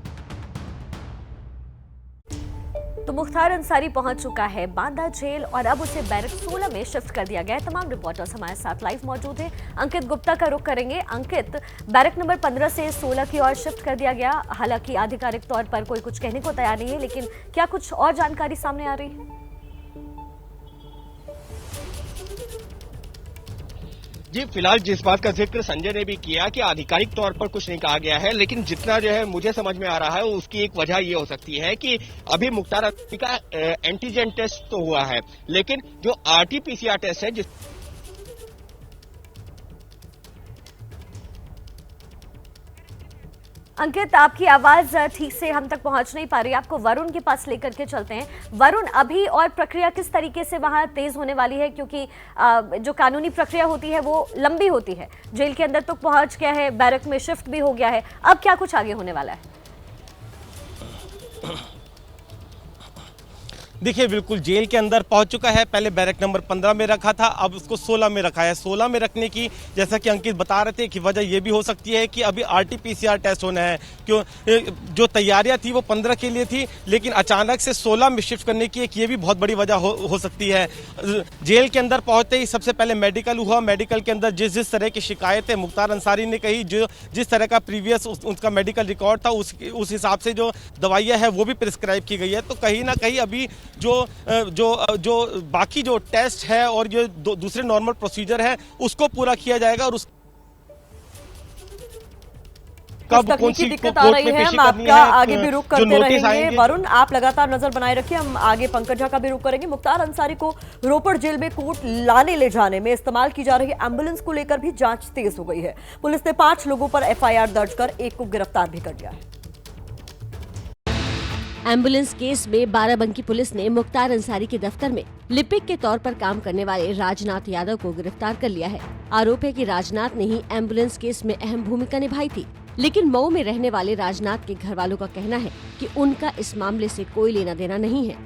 तो मुख्तार अंसारी पहुंच चुका है बांदा जेल और अब उसे बैरक 16 में शिफ्ट कर दिया गया है। तमाम रिपोर्टर्स हमारे साथ लाइव मौजूद हैं। अंकित गुप्ता का रुख करेंगे। अंकित, बैरक नंबर 15 से 16 की ओर शिफ्ट कर दिया गया। हालांकि आधिकारिक तौर पर कोई कुछ कहने को तैयार नहीं है, लेकिन क्या कुछ और जानकारी सामने आ रही है? जी, फिलहाल जिस बात का जिक्र संजय ने भी किया कि आधिकारिक तौर पर कुछ नहीं कहा गया है, लेकिन जितना जो है मुझे समझ में आ रहा है उसकी एक वजह ये हो सकती है कि अभी मुख्तार अंसारी का एंटीजन टेस्ट तो हुआ है, लेकिन जो RT-PCR टेस्ट है जिस अंकित, आपकी आवाज ठीक से हम तक पहुंच नहीं पा रही, आपको वरुण के पास लेकर के चलते हैं। वरुण, अभी और प्रक्रिया किस तरीके से वहां तेज होने वाली है, क्योंकि जो कानूनी प्रक्रिया होती है वो लंबी होती है। जेल के अंदर तो पहुंच गया है, बैरक में शिफ्ट भी हो गया है, अब क्या कुछ आगे होने वाला है? देखिए बिल्कुल जेल के अंदर पहुंच चुका है। पहले बैरक नंबर 15 में रखा था, अब उसको 16 में रखा है। 16 में रखने की, जैसा कि अंकित बता रहे थे, कि वजह यह भी हो सकती है कि अभी RT-PCR टेस्ट होना है। क्यों, जो तैयारियां थी वो 15 के लिए थी, लेकिन अचानक से 16 में शिफ्ट करने की एक ये भी बहुत बड़ी वजह हो सकती है। जेल के अंदर पहुंचते ही सबसे पहले मेडिकल हुआ। मेडिकल के अंदर जिस तरह की शिकायतें मुख्तार अंसारी ने कही, जिस तरह का प्रीवियस उसका मेडिकल रिकॉर्ड था, उस हिसाब से जो दवाइयाँ है वो भी प्रिस्क्राइब की गई है। तो कहीं ना कहीं अभी जो बाकी जो टेस्ट है और जो दूसरे नॉर्मल प्रोसीजर है उसको पूरा किया जाएगा। और कब कौन सी दिक्कत आ रही है, हम आपका आगे भी रुख करते रहेंगे। वरुण, आप लगातार नजर बनाए रखिए, हम आगे पंकज झा का भी रुख करेंगे। मुख्तार अंसारी को रोपड़ जेल में कोर्ट लाने ले जाने में इस्तेमाल की जा रही एम्बुलेंस को लेकर भी जांच तेज हो गई है। पुलिस ने 5 लोगों पर FIR दर्ज कर एक को गिरफ्तार भी कर लिया है। एम्बुलेंस केस में बाराबंकी पुलिस ने मुख्तार अंसारी के दफ्तर में लिपिक के तौर पर काम करने वाले राजनाथ यादव को गिरफ्तार कर लिया है। आरोप है कि राजनाथ ने ही एम्बुलेंस केस में अहम भूमिका निभाई थी, लेकिन मऊ में रहने वाले राजनाथ के घर वालों का कहना है कि उनका इस मामले से कोई लेना देना नहीं है।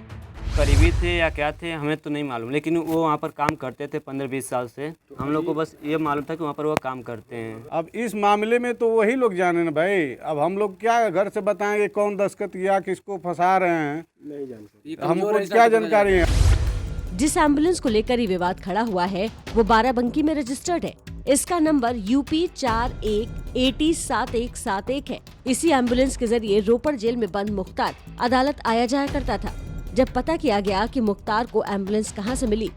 करीबी थे या क्या थे हमें तो नहीं मालूम, लेकिन वो वहाँ पर काम करते थे 15-20 साल से। हम लोग को बस ये मालूम था कि वहाँ पर वो काम करते हैं। अब इस मामले में तो वही लोग जाने ना भाई। अब हम लोग क्या घर से बताएंगे कौन दस्तखत किया, किसको फंसा रहे हैं, नहीं जानते, हमको क्या जानकारी है। जिस एम्बुलेंस को लेकर ये विवाद खड़ा हुआ है वो बाराबंकी में रजिस्टर्ड है। इसका नंबर UP 41807171 है। इसी एम्बुलेंस के जरिए रोपड़ जेल में बंद मुख्तार अदालत आया जाया करता था। जब पता किया गया कि मुख्तार को एम्बुलेंस कहां से मिली,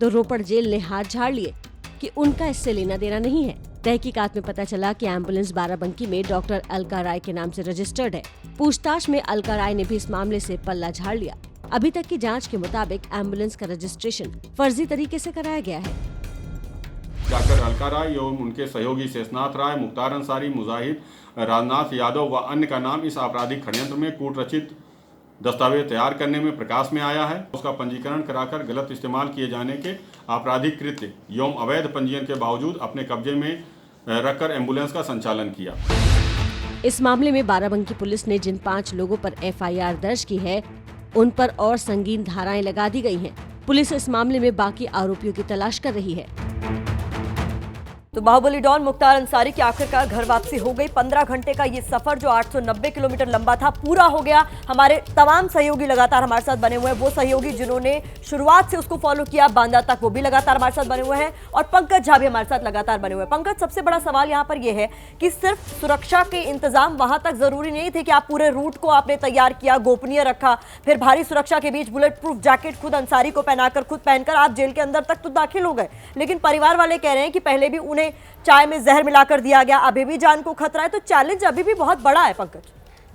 तो रोपड़ जेल ने हाथ झाड़ लिए कि उनका इससे लेना देना नहीं है। तहकीकात में पता चला कि एम्बुलेंस बाराबंकी में डॉक्टर अलका राय के नाम से रजिस्टर्ड है। पूछताछ में अलका राय ने भी इस मामले से पल्ला झाड़ लिया। अभी तक की जांच के मुताबिक एम्बुलेंस का रजिस्ट्रेशन फर्जी तरीके से कराया गया है। डॉक्टर अलका राय एवं उनके सहयोगी शेषनाथ राय, मुख्तार अंसारी, मुजाहिद, राजनाथ यादव व अन्य का नाम इस आपराधिक षड्यंत्र में कूट रचित दस्तावेज तैयार करने में प्रकाश में आया है। उसका पंजीकरण कराकर गलत इस्तेमाल किए जाने के आपराधिक कृत्य एवं अवैध पंजीयन के बावजूद अपने कब्जे में रखकर एम्बुलेंस का संचालन किया। इस मामले में बाराबंकी पुलिस ने जिन 5 लोगों पर FIR दर्ज की है, उन पर और संगीन धाराएं लगा दी गई हैं। पुलिस इस मामले में बाकी आरोपियों की तलाश कर रही है। तो बाहुबली डॉन मुख्तार अंसारी की आखिरकार घर वापसी हो गई। 15 घंटे का ये सफर जो 890 किलोमीटर लंबा था, पूरा हो गया। हमारे तमाम सहयोगी लगातार हमारे साथ बने हुए हैं। वो सहयोगी जिन्होंने शुरुआत से उसको फॉलो किया बांदा तक, वो भी लगातार हमारे साथ बने हुए हैं, और पंकज झा भी हमारे साथ लगातार बने हुए हैं। पंकज, सबसे बड़ा सवाल यहाँ पर यह है कि सिर्फ सुरक्षा के इंतजाम वहां तक जरूरी नहीं थे कि आप पूरे रूट को आपने तैयार किया, गोपनीय रखा, फिर भारी सुरक्षा के बीच बुलेट प्रूफ जैकेट खुद अंसारी को पहनाकर, खुद पहनकर आप जेल के अंदर तक तो दाखिल हो गए। लेकिन परिवार वाले कह रहे हैं कि पहले भी उन्हें चाय में जहर मिलाकर दिया गया, अभी भी जान को खतरा है। तो चैलेंज अभी भी बहुत बड़ा है पंकज।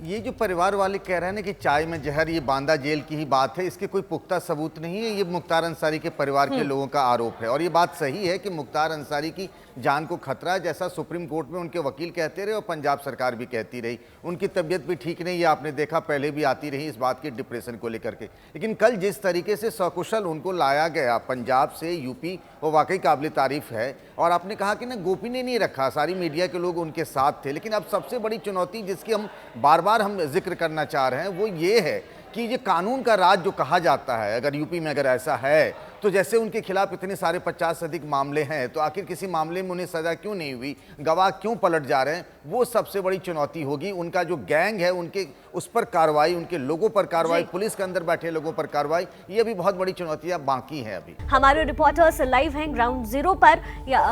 ये जो परिवार वाले कह रहे हैं ना कि चाय में जहर, ये बांदा जेल की ही बात है, इसके कोई पुख्ता सबूत नहीं है। ये मुख्तार अंसारी के परिवार के लोगों का आरोप है। और ये बात सही है कि मुख्तार अंसारी की जान को खतरा है, जैसा सुप्रीम कोर्ट में उनके वकील कहते रहे और पंजाब सरकार भी कहती रही। उनकी तबीयत भी ठीक नहीं है, आपने देखा, पहले भी आती रही इस बात की डिप्रेशन को लेकर के। लेकिन कल जिस तरीके से सकुशल उनको लाया गया पंजाब से UP, वो वाकई काबिल तारीफ है। और आपने कहा कि ना गोपनीय नहीं रखा, सारी मीडिया के लोग उनके साथ थे। लेकिन अब सबसे बड़ी चुनौती जिसकी हम बार बार जिक्र करना चाह रहे हैं वो ये है कि ये कानून का राज जो कहा जाता है, अगर UP में अगर ऐसा है, तो जैसे उनके खिलाफ इतने सारे 50 से अधिक मामले हैं, तो आखिर किसी मामले में उन्हें सजा क्यों नहीं हुई, गवाह क्यों पलट जा रहे हैं, वो सबसे बड़ी चुनौती होगी। उनका जो गैंग है, उनके उस पर कार्रवाई, उनके लोगों पर कार्रवाई, पुलिस के अंदर बैठे लोगों पर कार्रवाई, ये अभी बहुत बड़ी चुनौतियां बाकी हैं। अभी हमारे रिपोर्टर्स लाइव हैं ग्राउंड जीरो पर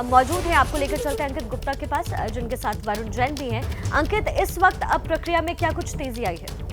मौजूद हैं। आपको लेकर चलते हैं अंकित गुप्ता के पास, जिनके साथ वरुण जैन भी हैं। अंकित, इस वक्त अब प्रक्रिया में क्या कुछ तेजी आई है?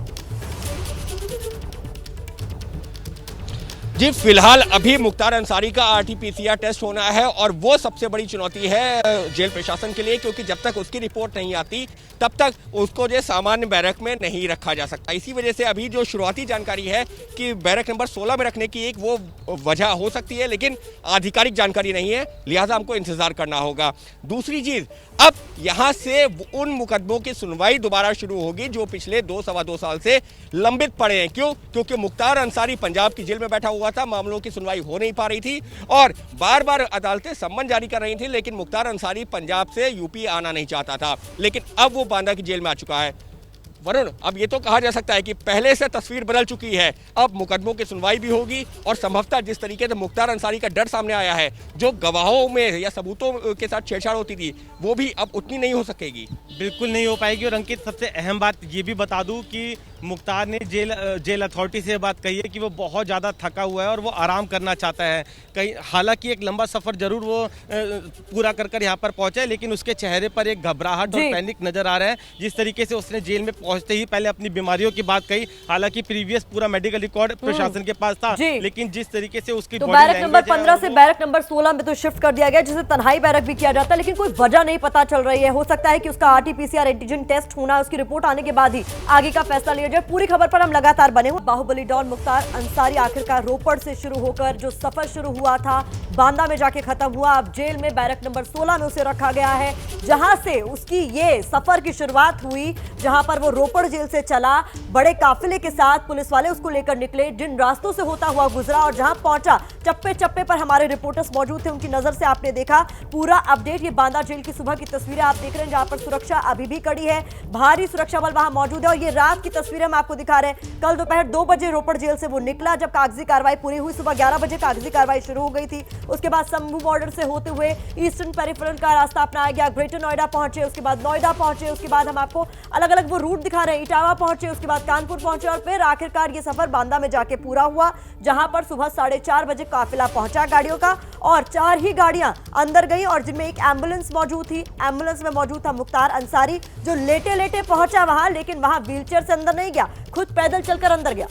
जी, फिलहाल अभी मुख्तार अंसारी का RT-PCR टेस्ट होना है, और वो सबसे बड़ी चुनौती है जेल प्रशासन के लिए, क्योंकि जब तक उसकी रिपोर्ट नहीं आती तब तक उसको जो सामान्य बैरक में नहीं रखा जा सकता। इसी वजह से अभी जो शुरुआती जानकारी है कि बैरक नंबर 16 में रखने की एक वो वजह हो सकती है, लेकिन आधिकारिक जानकारी नहीं है, लिहाजा हमको इंतजार करना होगा। दूसरी चीज, अब यहाँ से उन मुकदमों की सुनवाई दोबारा शुरू होगी जो पिछले 2-2.25 साल से लंबित पड़े हैं। क्यों? क्योंकि मुख्तार अंसारी पंजाब की जेल में बैठा हुआ था, मामलों की सुनवाई हो नहीं पा रही थी, और बार बार अदालतें सम्मन जारी कर रही थी, लेकिन मुख्तार अंसारी पंजाब से UP आना नहीं चाहता था। लेकिन अब वो बांदा की जेल में आ चुका है। वरुण, अब ये तो कहा जा सकता है कि पहले से तस्वीर बदल चुकी है। अब मुकदमों की सुनवाई भी होगी और संभवतः जिस तरीके से मुख्तार अंसारी का डर सामने आया है, जो गवाहों में या सबूतों के साथ छेड़छाड़ होती थी, वो भी अब उतनी नहीं हो सकेगी। बिल्कुल नहीं हो पाएगी। और अंकित, सबसे अहम बात ये भी बता दूं कि मुख्तार ने जेल अथॉरिटी से बात कही है कि वो बहुत ज़्यादा थका हुआ है और वो आराम करना चाहता है। कहीं हालांकि एक लंबा सफ़र जरूर वो पूरा कर यहाँ पर पहुंचा है, लेकिन उसके चेहरे पर एक घबराहट और पैनिक नजर आ रहा है। जिस तरीके से उसने जेल में पहुंचते ही पहले अपनी बीमारियों की बात कही, हालांकि प्रीवियस पूरा मेडिकल रिकॉर्ड प्रशासन के पास था, लेकिन जिस तरीके से उसकी बैरक नंबर 15 से बैरक नंबर 16 में तो शिफ्ट कर दिया गया, जिसे तन्हाई बैरक भी किया जाता है, लेकिन कोई वजह नहीं पता चल रही है। हो सकता है कि उसका RT-PCR एंटीजन टेस्ट होना, उसकी रिपोर्ट आने के बाद ही आगे का फैसला लिया जाए। पूरी खबर पर हम लगातार बने हुए। बाहुबली डॉन मुख्तार अंसारी आखिरकार रोपड़ से शुरू होकर जो सफर शुरू हुआ था, बांदा में जाके खत्म हुआ। अब जेल में बैरक नंबर 16 में उसे रखा गया है, जहां से उसकी ये सफर की शुरुआत हुई, जहां पर वो रोपड़ जेल से चला। बड़े काफिले के साथ पुलिस वाले उसको लेकर निकले, जिन रास्तों से होता हुआ गुजरा और जहां पहुंचा, चप्पे चप्पे पर हमारे रिपोर्टर्स मौजूद थे, उनकी नजर से आपने देखा पूरा अपडेट। ये बांदा जेल की सुबह की तस्वीरें आप देख रहे हैं, जहां पर सुरक्षा अभी भी कड़ी है, भारी सुरक्षा बल वहां मौजूद है। और ये रात की तस्वीरें हम आपको दिखा रहे हैं। कल दोपहर 2 बजे रोपड़ जेल से वो निकला, जब कागजी कार्रवाई पूरी हुई। सुबह 11 बजे कागजी कार्रवाई शुरू हो गई थी। उसके बाद शंभू बॉर्डर से होते हुए ईस्टर्न पेरिफेरल का रास्ता अपनाया गया, ग्रेटर नोएडा पहुंचे, उसके बाद नोएडा पहुंचे, उसके बाद हम आपको अलग अलग वो रूट दिखा रहे हैं। इटावा पहुंचे, उसके बाद कानपुर पहुंचे और फिर आखिरकार ये सफर बांदा में जाके पूरा हुआ, जहां पर सुबह 4:30 बजे काफिला पहुंचा गाड़ियों का और 4 ही गाड़ियां अंदर गई और जिनमें एक एम्बुलेंस मौजूद थी। एम्बुलेंस में मौजूद था मुख्तार अंसारी, जो लेटे लेटे पहुंचा वहां, लेकिन वहां व्हीलचेयर से अंदर नहीं गया, खुद पैदल चलकर अंदर गया।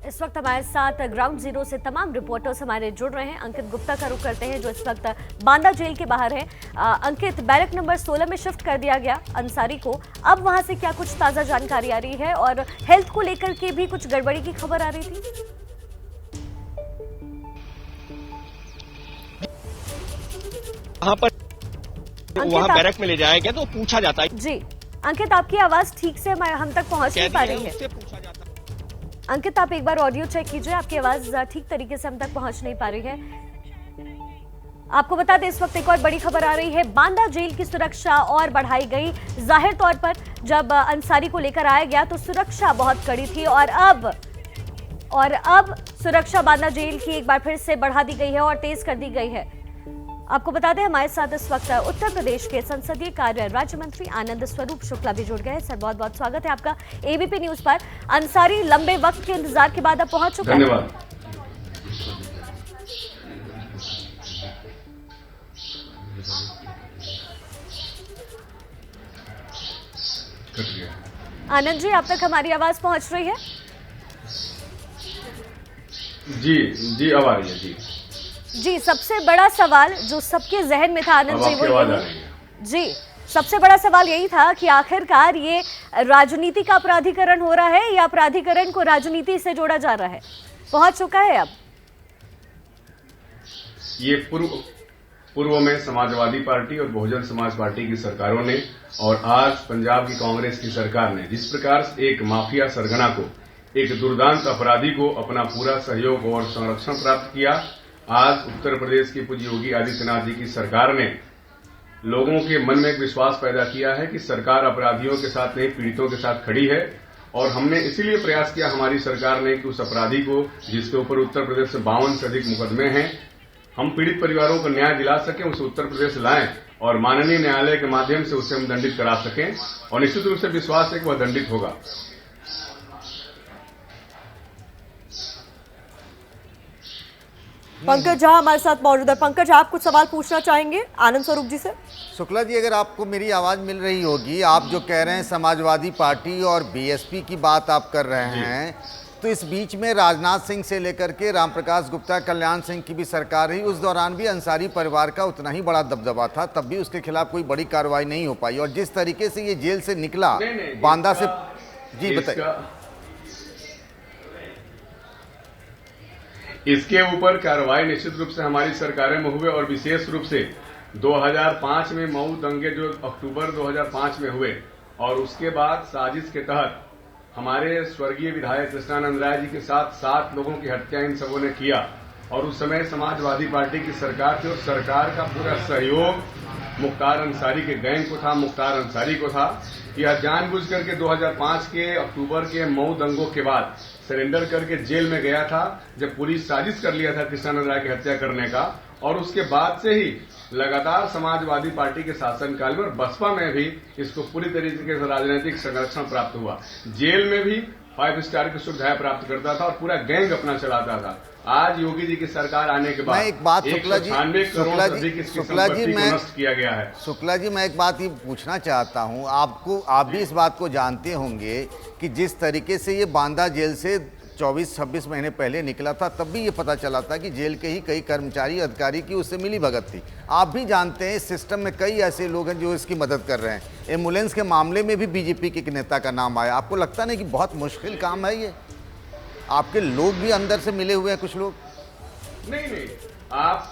इस वक्त हमारे साथ ग्राउंड जीरो से तमाम रिपोर्टर्स हमारे जुड़ रहे हैं। अंकित गुप्ता का रुख करते हैं, जो इस वक्त बांदा जेल के बाहर है। अंकित, बैरक नंबर 16 में शिफ्ट कर दिया गया अंसारी को, अब वहां से क्या कुछ ताज़ा जानकारी आ रही है और हेल्थ को लेकर के भी कुछ गड़बड़ी की खबर आ रही थी? वहाँ बैरक में ले जाया गया तो पूछा जाता है। जी अंकित, आपकी आवाज ठीक से हम तक पहुंच नहीं पा रही है। अंकित, आप एक बार ऑडियो चेक कीजिए, आपकी आवाज ठीक तरीके से हम तक पहुंच नहीं पा रही है। आपको बता दें, इस वक्त एक और बड़ी खबर आ रही है। बांदा जेल की सुरक्षा और बढ़ाई गई। जाहिर तौर पर जब अंसारी को लेकर आया गया तो सुरक्षा बहुत कड़ी थी और अब सुरक्षा बांदा जेल की एक बार फिर से बढ़ा दी गई है और तेज कर दी गई है। आपको बता दें, हमारे साथ इस वक्त उत्तर प्रदेश के संसदीय कार्य राज्य मंत्री आनंद स्वरूप शुक्ला भी जुड़ गए। सर, बहुत बहुत स्वागत है आपका एबीपी न्यूज पर। अंसारी लंबे वक्त के इंतजार के बाद अब पहुंच चुका है। धन्यवाद। आनंद जी, आप तक हमारी आवाज पहुंच रही है? जी अब आ रही है। जी, सबसे बड़ा सवाल जो सबके जहन में था आनंद जी, वो यही जी, सबसे बड़ा सवाल यही था कि आखिरकार ये राजनीति का अपराधीकरण हो रहा है या अपराधीकरण को राजनीति से जोड़ा जा रहा है? पहुंच चुका है अब? ये पूर्व में समाजवादी पार्टी और बहुजन समाज पार्टी की सरकारों ने और आज पंजाब की कांग्रेस की सरकार ने जिस प्रकार से एक माफिया सरगना को, एक दुर्दांत अपराधी को अपना पूरा सहयोग और संरक्षण प्राप्त किया, आज उत्तर प्रदेश के पूज्य योगी आदित्यनाथ जी की सरकार ने लोगों के मन में एक विश्वास पैदा किया है कि सरकार अपराधियों के साथ नहीं, पीड़ितों के साथ खड़ी है। और हमने इसीलिए प्रयास किया, हमारी सरकार ने, कि उस अपराधी को, जिसके ऊपर उत्तर प्रदेश से 52 से अधिक मुकदमे हैं, हम पीड़ित परिवारों को न्याय दिला सकें, उसे उत्तर प्रदेश लाएं और माननीय न्यायालय के माध्यम से उसे हम दंडित करा सकें। और निश्चित रूप से विश्वास है कि वह दंडित होगा। पंकज झा हमारे साथ मौजूद है। पंकज, आप कुछ सवाल पूछना चाहेंगे आनंद स्वरूप जी से? शुक्ला जी, अगर आपको मेरी आवाज़ मिल रही होगी, आप जो कह रहे हैं समाजवादी पार्टी और बीएसपी की बात आप कर रहे हैं, तो इस बीच में राजनाथ सिंह से लेकर के रामप्रकाश गुप्ता, कल्याण सिंह की भी सरकार रही, उस दौरान भी अंसारी परिवार का उतना ही बड़ा दबदबा था, तब भी उसके खिलाफ कोई बड़ी कार्रवाई नहीं हो पाई। और जिस तरीके से ये जेल से निकला बांदा से, जी बताइए। इसके ऊपर कार्रवाई निश्चित रूप से हमारी सरकारें में हुए और विशेष रूप से 2005 में मऊ दंगे जो अक्टूबर 2005 में हुए और उसके बाद साजिश के तहत हमारे स्वर्गीय विधायक कृष्णानंद राय जी के साथ 7 लोगों की हत्या इन सबों ने किया। और उस समय समाजवादी पार्टी की सरकार थी और सरकार का पूरा सहयोग मुख्तार अंसारी के गैंग को था, मुख्तार अंसारी को था। यह जानबूझ करके 2005 के अक्टूबर के मऊ दंगों के बाद सरेंडर करके जेल में गया था, जब पूरी साजिश कर लिया था कृष्णानंद राय की हत्या करने का। और उसके बाद से ही लगातार समाजवादी पार्टी के शासनकाल में और बसपा में भी इसको पूरी तरीके से राजनीतिक संरक्षण प्राप्त हुआ। जेल में भी 5 स्टार की सुविधाएं प्राप्त करता था और पूरा गैंग अपना चलाता था। आज योगी जी की सरकार आने के बाद मैं एक बात शुक्ला जी मैं नष्ट किया गया है। शुक्ला जी, मैं एक बात ये पूछना चाहता हूँ आपको, आप भी इस बात को जानते होंगे कि जिस तरीके से ये बांदा जेल से 24-26 महीने पहले निकला था, तब भी ये पता चला था कि जेल के ही कई कर्मचारी अधिकारी की उससे मिली भगत थी। आप भी जानते हैं इस सिस्टम में कई ऐसे लोग हैं जो इसकी मदद कर रहे हैं। एम्बुलेंस के मामले में भी बीजेपी के एक नेता का नाम आया। आपको लगता नहीं कि बहुत मुश्किल काम है ये? आपके लोग भी अंदर से मिले हुए हैं कुछ लोग? नहीं, आप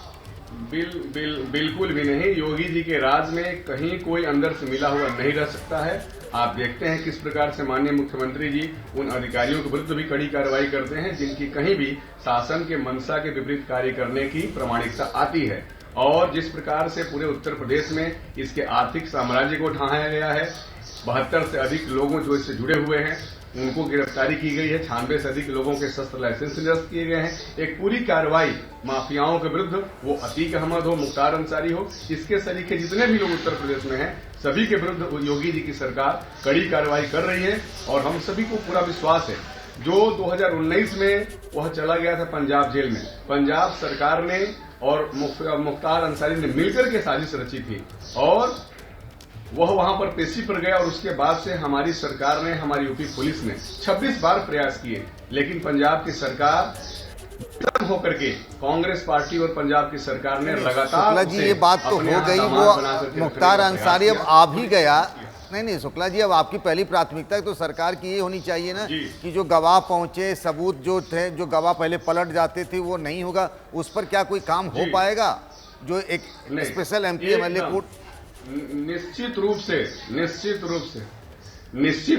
बिल्कुल भी नहीं। योगी जी के राज में कहीं कोई अंदर से मिला हुआ नहीं रह सकता है। आप देखते हैं किस प्रकार से माननीय मुख्यमंत्री जी उन अधिकारियों के विरुद्ध भी कड़ी कार्रवाई करते हैं जिनकी कहीं भी शासन के मंशा के विपरीत कार्य करने की प्रामाणिकता आती है। और जिस प्रकार से पूरे उत्तर प्रदेश में इसके आर्थिक साम्राज्य को ढाया गया है, 72 से अधिक लोगों जो इससे जुड़े हुए हैं उनको गिरफ्तारी की गई है, 96 से अधिक लोगों के शस्त्र लाइसेंस निरस्त किए गए हैं। एक पूरी कार्रवाई माफियाओं के विरुद्ध, वो अतीक अहमद हो, मुख्तार अंसारी हो, इसके सरीखे जितने भी लोग उत्तर प्रदेश में हैं, सभी के विरुद्ध योगी जी की सरकार कड़ी कार्रवाई कर रही है। और हम सभी को पूरा विश्वास है, जो 2019 में वह चला गया था पंजाब जेल में, पंजाब सरकार ने और मुख्तार अंसारी ने मिलकर के साजिश रची थी और वह वहां पर पेशी पर गया। और उसके बाद से हमारी सरकार ने, हमारी यूपी पुलिस ने 26 बार प्रयास किए, लेकिन पंजाब की सरकार होकर के कांग्रेस पार्टी और पंजाब की सरकार ने लगातार शुक्ला जी ये बात तो हो गई, वो मुख्तार अंसारी अब आ भी गया। नहीं शुक्ला जी, अब आपकी पहली प्राथमिकता तो सरकार की ये होनी चाहिए ना कि जो गवाह पहुंचे, सबूत जो थे, जो गवाह पहले पलट जाते थे वो नहीं होगा, उस पर क्या कोई काम हो पाएगा? जो एक स्पेशल एमपी एमएलए कोर्ट निश्चित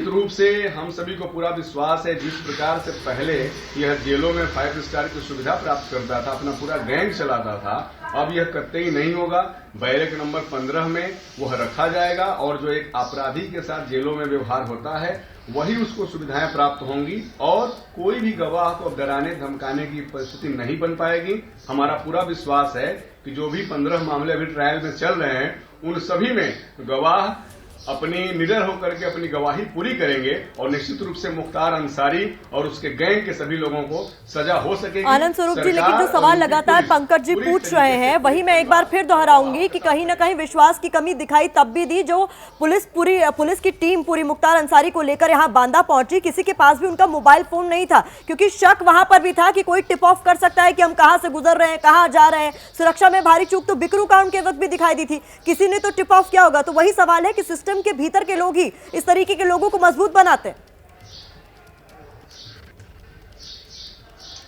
रूप से हम सभी को पूरा विश्वास है। जिस प्रकार से पहले यह जेलों में 5 स्टार की सुविधा प्राप्त करता था, अपना पूरा गैंग चलाता था, अब यह कतई नहीं होगा। बैरक नंबर 15 में वह रखा जाएगा और जो एक अपराधी के साथ जेलों में व्यवहार होता है वही उसको सुविधाएं प्राप्त होंगी और कोई भी गवाह को डराने धमकाने की परिस्थिति नहीं बन पाएगी। हमारा पूरा विश्वास है कि जो भी 15 मामले अभी ट्रायल में चल रहे हैं उन सभी में गवाह अपनी निडर होकर के अपनी गवाही पूरी करेंगे और निश्चित रूप से मुख्तार अंसारी और उसके गैंग के सभी लोगों को सजा हो सकेगी। आनंद स्वरूप जी, लेकिन जो सवाल लगातार पंकज जी पूछ रहे हैं वही मैं एक बार फिर दोहराऊंगी कि कहीं ना कहीं विश्वास की कमी दिखाई तब भी दी जो पुलिस की टीम पूरी मुख्तार अंसारी को लेकर यहाँ बांदा पहुंची। किसी के पास भी उनका मोबाइल फोन नहीं था, क्योंकि शक वहां पर भी था कि कोई टिप ऑफ कर सकता है कि हम कहां से गुजर रहे हैं, कहां जा रहे हैं। सुरक्षा में भारी चूक तो बिकरू कांड के वक्त भी दिखाई दी थी, किसी ने तो टिप ऑफ किया होगा। तो वही सवाल है कि सिस्टम के भीतर के लोग ही इस तरीके के लोगों को मजबूत बनाते हैं।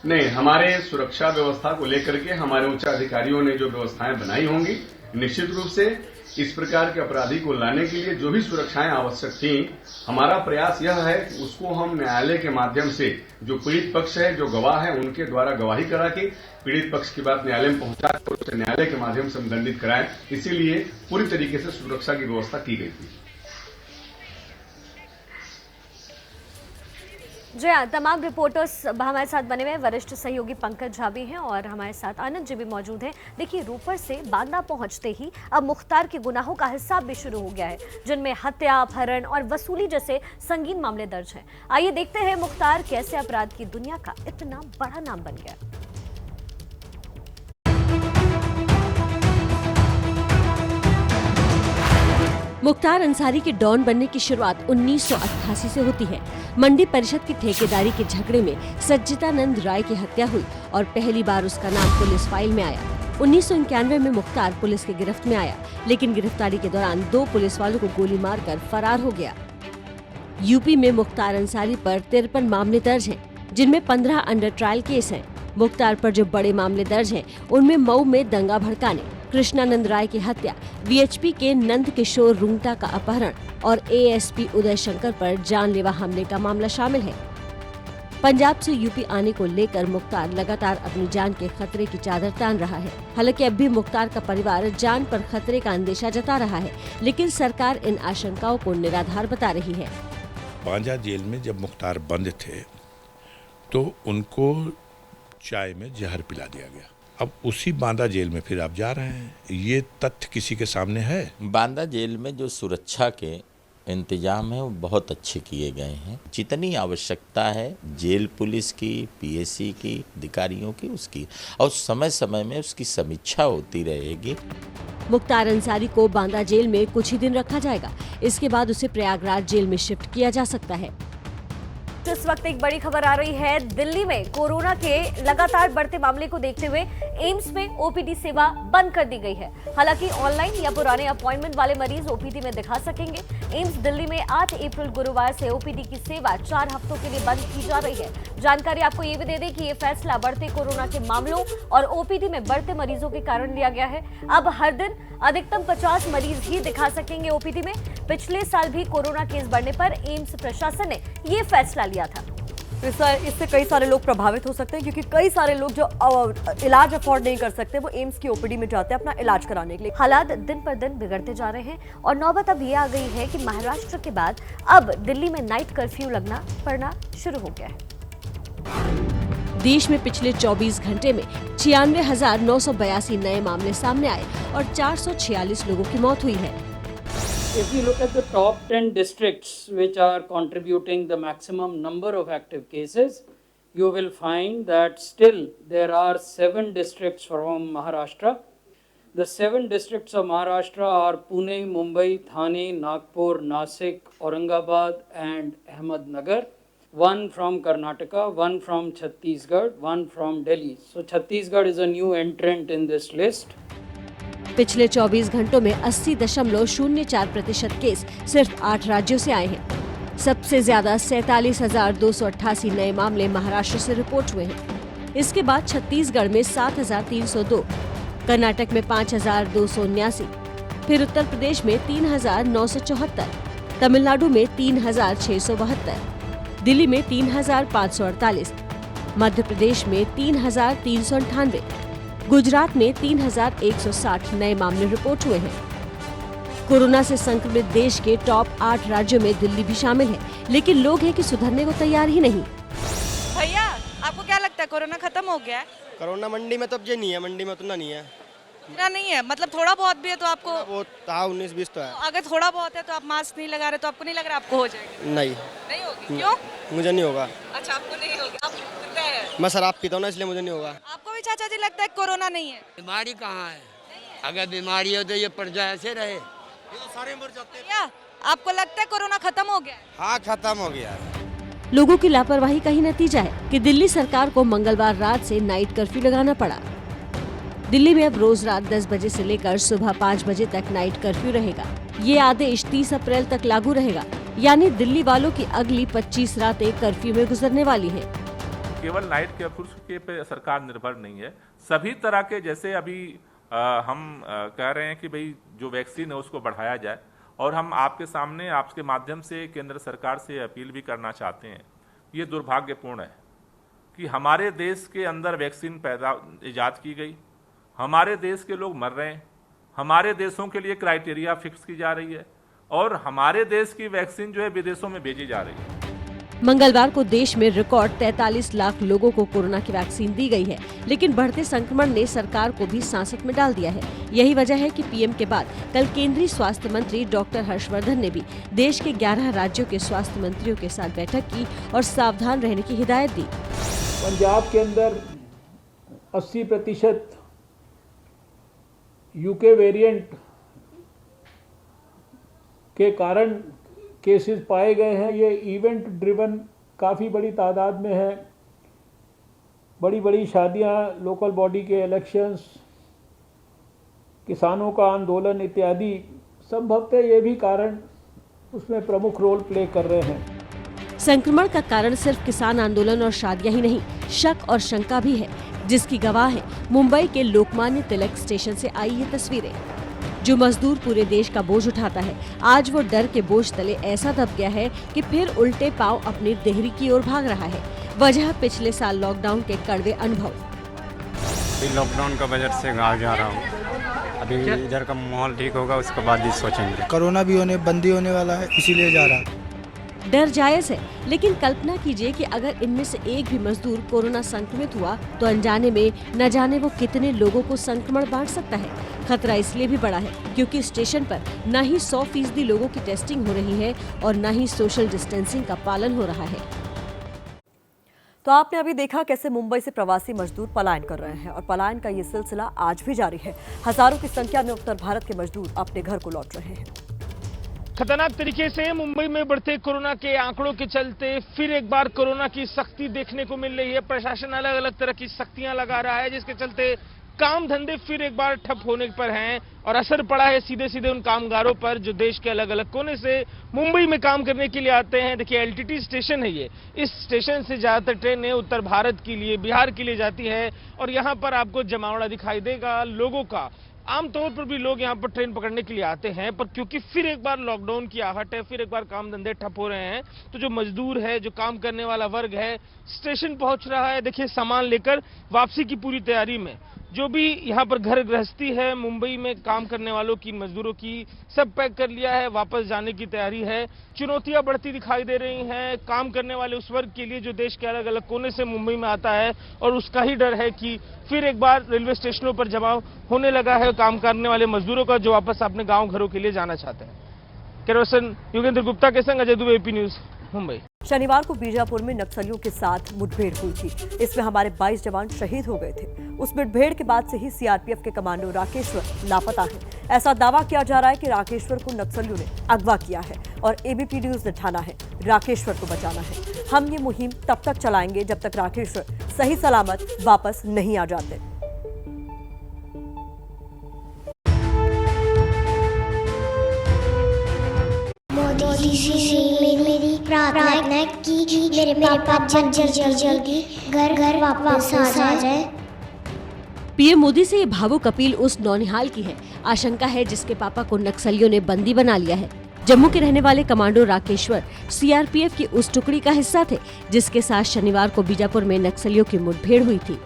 नहीं, हमारे सुरक्षा व्यवस्था को लेकर के हमारे उच्च अधिकारियों ने जो व्यवस्थाएं बनाई होंगी, निश्चित रूप से इस प्रकार के अपराधी को लाने के लिए जो भी सुरक्षाएं आवश्यक थी, हमारा प्रयास यह है कि उसको हम न्यायालय के माध्यम से जो पीड़ित पक्ष है, जो गवाह है, उनके द्वारा गवाही करा के पीड़ित पक्ष की बात न्यायालय में पहुंचा कर उसे न्यायालय के माध्यम से हम दंडित कराएं। इसीलिए पूरी तरीके से सुरक्षा की व्यवस्था की गई थी। जी हाँ, तमाम रिपोर्टर्स हमारे साथ बने हुए वरिष्ठ सहयोगी पंकज झा भी हैं और हमारे साथ आनंद जी भी मौजूद हैं। देखिए, रोपड़ से बांदा पहुंचते ही अब मुख्तार के गुनाहों का हिसाब भी शुरू हो गया है, जिनमें हत्या, अपहरण और वसूली जैसे संगीन मामले दर्ज हैं। आइए देखते हैं मुख्तार कैसे अपराध की दुनिया का इतना बड़ा नाम बन गया। मुख्तार अंसारी के डॉन बनने की शुरुआत 1988 से होती है। मंडी परिषद की ठेकेदारी के झगड़े में सज्जितानंद राय की हत्या हुई और पहली बार उसका नाम पुलिस फाइल में आया। 1991 में मुख्तार पुलिस की गिरफ्त में आया, लेकिन गिरफ्तारी के दौरान 2 पुलिस वालों को गोली मारकर फरार हो गया। यूपी में मुख्तार अंसारी पर 53 मामले दर्ज हैं, जिनमें 15 अंडर ट्रायल केस हैं। मुख्तार पर जो बड़े मामले दर्ज हैं, उनमें मऊ में दंगा भड़काने, कृष्णानंद राय की हत्या, वीएचपी के नंद किशोर रुंगटा का अपहरण और एएसपी उदय शंकर पर जानलेवा हमले का मामला शामिल है। पंजाब से यूपी आने को लेकर मुख्तार लगातार अपनी जान के खतरे की चादर तान रहा है। हालांकि अब भी मुख्तार का परिवार जान पर खतरे का अंदेशा जता रहा है, लेकिन सरकार इन आशंकाओं को निराधार बता रही है। बांजा जेल में जब मुख्तार बंद थे तो उनको चाय में जहर पिला दिया गया। अब उसी बांदा जेल में फिर आप जा रहे हैं, ये तथ्य किसी के सामने है? बांदा जेल में जो सुरक्षा के इंतजाम है वो बहुत अच्छे किए गए हैं। जितनी आवश्यकता है जेल पुलिस की, पीएसी की, अधिकारियों की, उसकी, और समय समय में उसकी समीक्षा होती रहेगी। मुख्तार अंसारी को बांदा जेल में कुछ ही दिन रखा जाएगा। इसके बाद उसे प्रयागराज जेल में शिफ्ट किया जा सकता है। इस वक्त एक बड़ी खबर आ रही है। दिल्ली में कोरोना के लगातार बढ़ते मामले को देखते हुए एम्स में ओपीडी सेवा बंद कर दी गई है। हालांकि ऑनलाइन या पुराने अपॉइंटमेंट वाले मरीज ओपीडी में दिखा सकेंगे। एम्स दिल्ली में 8 अप्रैल गुरुवार से ओपीडी की सेवा 4 हफ्तों के लिए बंद की जा रही है। जानकारी आपको ये भी दे दें कि ये फैसला बढ़ते कोरोना के मामलों और ओपीडी में बढ़ते मरीजों के कारण लिया गया है। अब हर दिन अधिकतम 50 मरीज ही दिखा सकेंगे ओपीडी में। पिछले साल भी कोरोना केस बढ़ने पर एम्स प्रशासन ने ये फैसला लिया था। इससे कई सारे लोग प्रभावित हो सकते हैं, क्योंकि कई सारे लोग जो इलाज अफोर्ड नहीं कर सकते वो एम्स की ओपीडी में जाते हैं अपना इलाज कराने के लिए। हालात दिन पर दिन बिगड़ते जा रहे हैं और नौबत अब ये आ गई है कि महाराष्ट्र के बाद अब दिल्ली में नाइट कर्फ्यू लगना पड़ना शुरू हो गया है। देश में पिछले 24 घंटे में 96,982 नए मामले सामने आए और 446 लोगों की मौत हुई है। If you look at the top 10 districts which are contributing the maximum number of active cases, you will find that still there are 7 districts from Maharashtra. The 7 districts of Maharashtra are Pune, Mumbai, Thane, Nagpur, Nasik, Aurangabad and Ahmednagar. 1 from Karnataka, 1 from Chhattisgarh, 1 from Delhi. So Chhattisgarh is a new entrant in this list. पिछले 24 घंटों में 80.04% case सिर्फ 8 राज्यों से आए हैं। सबसे ज्यादा 47,288 नए मामले महाराष्ट्र से रिपोर्ट हुए हैं। इसके बाद छत्तीसगढ़ में 7,302, कर्नाटक में 5,279, फिर उत्तर प्रदेश में 3,974, तमिलनाडु में 3,672, दिल्ली में 3,548, मध्य प्रदेश में 3,398, गुजरात में 3,160 नए मामले रिपोर्ट हुए हैं। कोरोना से संक्रमित देश के टॉप 8 राज्यों में दिल्ली भी शामिल है, लेकिन लोग हैं कि सुधरने को तैयार ही नहीं। भैया, आपको क्या लगता है कोरोना खत्म हो गया है? कोरोना मंडी में तो अब ये नहीं है, मंडी में उतना नहीं है। इतना नहीं है, मतलब थोड़ा बहुत भी है तो आपको? वो 19-20 तो है। अगर थोड़ा बहुत है तो आप मास्क नहीं लगा रहे तो आपको नहीं लग रहा आपको हो जाएगा? नहीं होगी। क्यों? मुझे नहीं होगा। अच्छा, आपको नहीं होगा। आप कितने हैं? मैं शराब पीता हूँ ना, इसलिए मुझे नहीं होगा। आपको भी चाचा जी लगता है कोरोना नहीं है? बीमारी कहाँ है? अगर बीमारी हो तो ये प्रजा ऐसे रहे, ये तो सारे मर जाते हैं। आपको लगता है कोरोना खत्म हो गया? हाँ, खत्म हो गया। लोगों की लापरवाही का ही नतीजा है कि दिल्ली सरकार को मंगलवार रात से नाइट कर्फ्यू लगाना पड़ा। दिल्ली में अब रोज रात 10 बजे से लेकर सुबह 5 बजे तक नाइट कर्फ्यू रहेगा। ये आदेश 30 अप्रैल तक लागू रहेगा, यानी दिल्ली वालों की अगली 25 रातें कर्फ्यू में गुजरने वाली हैं। केवल नाइट कर्फ्यू के पे सरकार निर्भर नहीं है, सभी तरह के, जैसे अभी हम कह रहे हैं कि भाई जो वैक्सीन है उसको बढ़ाया जाए, और हम आपके सामने आपके माध्यम से केंद्र सरकार से अपील भी करना चाहते हैं। ये दुर्भाग्यपूर्ण है कि हमारे देश के अंदर वैक्सीन ईजाद की गई, हमारे देश के लोग मर रहे हैं, हमारे देशों के लिए क्राइटेरिया फिक्स की जा रही है और हमारे देश की वैक्सीन जो है विदेशों में भेजी जा रही है। मंगलवार को देश में रिकॉर्ड 43 लाख लोगों को कोरोना की वैक्सीन दी गई है, लेकिन बढ़ते संक्रमण ने सरकार को भी सांसत में डाल दिया है। यही वजह है कि पीएम के बाद कल केंद्रीय स्वास्थ्य मंत्री डॉक्टर हर्षवर्धन ने भी देश के 11 राज्यों के स्वास्थ्य मंत्रियों के साथ बैठक की और सावधान रहने की हिदायत दी। पंजाब के अंदर 80% यूके वेरिएंट के कारण केसेस पाए गए हैं। ये इवेंट ड्रिवन काफ़ी बड़ी तादाद में है। बड़ी बड़ी शादियां, लोकल बॉडी के इलेक्शंस, किसानों का आंदोलन इत्यादि, संभवतः ये भी कारण उसमें प्रमुख रोल प्ले कर रहे हैं। संक्रमण का कारण सिर्फ किसान आंदोलन और शादियां ही नहीं, शक और शंका भी है, जिसकी गवाह है मुंबई के लोकमान्य तिलक स्टेशन से आई ये तस्वीरें। जो मजदूर पूरे देश का बोझ उठाता है, आज वो डर के बोझ तले ऐसा दब गया है कि फिर उल्टे पांव अपनी देहरी की ओर भाग रहा है। वजह पिछले साल लॉकडाउन के कड़वे अनुभव। लॉकडाउन का वजह से गाँव जा रहा हूँ। अभी इधर का माहौल ठीक होगा, उसके बाद ही सोचेंगे। कोरोना भी बंदी होने वाला है, इसीलिए जा रहा है। डर जायज है, लेकिन कल्पना कीजिए कि अगर इनमें से एक भी मजदूर कोरोना संक्रमित हुआ तो अनजाने में न जाने वो कितने लोगों को संक्रमण बांट सकता है। खतरा इसलिए भी बड़ा है क्योंकि स्टेशन पर न ही 100% लोगों की टेस्टिंग हो रही है और न ही सोशल डिस्टेंसिंग का पालन हो रहा है। तो आपने अभी देखा कैसे मुंबई से प्रवासी मजदूर पलायन कर रहे हैं और पलायन का ये सिलसिला आज भी जारी है। हजारों की संख्या में उत्तर भारत के मजदूर अपने घर को लौट रहे हैं। खतरनाक तरीके से मुंबई में बढ़ते कोरोना के आंकड़ों के चलते फिर एक बार कोरोना की सख्ती देखने को मिल रही है। प्रशासन अलग अलग तरह की सख्तियां लगा रहा है, जिसके चलते काम धंधे फिर एक बार ठप होने पर हैं और असर पड़ा है सीधे सीधे उन कामगारों पर जो देश के अलग अलग कोने से मुंबई में काम करने के लिए आते हैं। देखिए, एलटीटी स्टेशन है ये। इस स्टेशन से ज्यादातर ट्रेनें उत्तर भारत के लिए, बिहार के लिए जाती है और यहाँ पर आपको जमावड़ा दिखाई देगा लोगों का। आमतौर पर भी लोग यहाँ पर ट्रेन पकड़ने के लिए आते हैं, पर क्योंकि फिर एक बार लॉकडाउन की आहट है, फिर एक बार काम धंधे ठप हो रहे हैं, तो जो मजदूर है, जो काम करने वाला वर्ग है, स्टेशन पहुंच रहा है। देखिए, सामान लेकर वापसी की पूरी तैयारी में। जो भी यहाँ पर घर गृहस्थी है मुंबई में काम करने वालों की, मजदूरों की, सब पैक कर लिया है, वापस जाने की तैयारी है। चुनौतियां बढ़ती दिखाई दे रही हैं काम करने वाले उस वर्ग के लिए जो देश के अलग अलग कोने से मुंबई में आता है और उसका ही डर है कि फिर एक बार रेलवे स्टेशनों पर जमाव होने लगा है काम करने वाले मजदूरों का, जो वापस अपने गाँव घरों के लिए जाना चाहते हैं। कैमरामैन योगेंद्र गुप्ता के संग अजय दुबे, AP न्यूज, मुंबई। शनिवार को बीजापुर में नक्सलियों के साथ मुठभेड़ हुई थी। इसमें हमारे 22 जवान शहीद हो गए थे। उस मुठभेड़ के बाद से ही सीआरपीएफ के कमांडो राकेश्वर लापता है। ऐसा दावा किया जा रहा है कि राकेश्वर को नक्सलियों ने अगवा किया है और ABP न्यूज ने ठाना है राकेश्वर को बचाना है। हम ये मुहिम तब तक चलाएंगे जब तक राकेश्वर सही सलामत वापस नहीं आ जाते। मोदी जी से मेरी प्रार्थना की मेरे पापा जल्दी घर वापस आ जाए। पीएम मोदी से ये भावुक अपील उस नौनिहाल की है। आशंका है जिसके पापा को नक्सलियों ने बंदी बना लिया है। जम्मू के रहने वाले कमांडो राकेश्वर सीआरपीएफ की उस टुकड़ी का हिस्सा थे जिसके साथ शनिवार को बीजापुर में नक्सलियों की मुठभेड़ हुई थी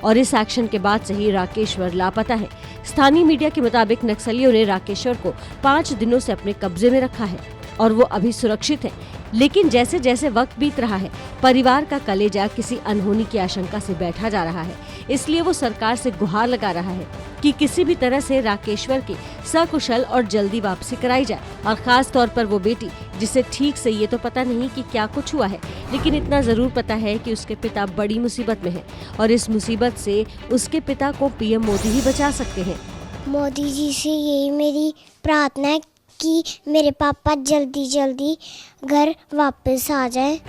और इस एक्शन के बाद से ही राकेश्वर लापता है। स्थानीय मीडिया के मुताबिक नक्सलियों ने राकेश्वर को 5 दिनों से अपने कब्जे में रखा है और वो अभी सुरक्षित है। लेकिन जैसे जैसे वक्त बीत रहा है, परिवार का कलेजा किसी अनहोनी की आशंका से बैठा जा रहा है। इसलिए वो सरकार से गुहार लगा रहा है कि किसी भी तरह से राकेश्वर की सकुशल और जल्दी वापसी कराई जाए और खास तौर पर वो बेटी जिसे ठीक से ये तो पता नहीं कि क्या कुछ हुआ है, लेकिन इतना जरूर पता है कि उसके पिता बड़ी मुसीबत में है और इस मुसीबत से उसके पिता को पीएम मोदी ही बचा सकते हैं। मोदी जी से यही मेरी प्रार्थना है कि मेरे पापा जल्दी घर वापस आ जाए।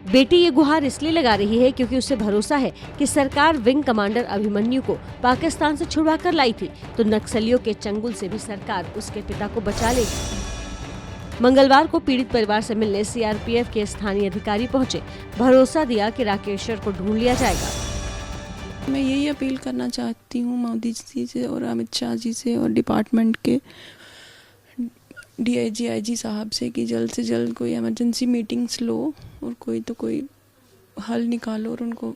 बेटी ये गुहार इसलिए लगा रही है क्योंकि उसे भरोसा है कि सरकार विंग कमांडर अभिमन्यु को पाकिस्तान से छुड़वा कर लाई थी, तो नक्सलियों के चंगुल से भी सरकार उसके पिता को बचा लेगी। मंगलवार को पीड़ित परिवार से मिलने सीआरपीएफ के स्थानीय अधिकारी पहुंचे। भरोसा दिया कि राकेश्वर को ढूंढ लिया जाएगा। मैं यही अपील करना चाहती हूँ मोदी जी से और अमित शाह जी से और डिपार्टमेंट के DIG IG साहब से कि जल्द से जल्द कोई इमरजेंसी मीटिंग्स लो और कोई हल निकालो और उनको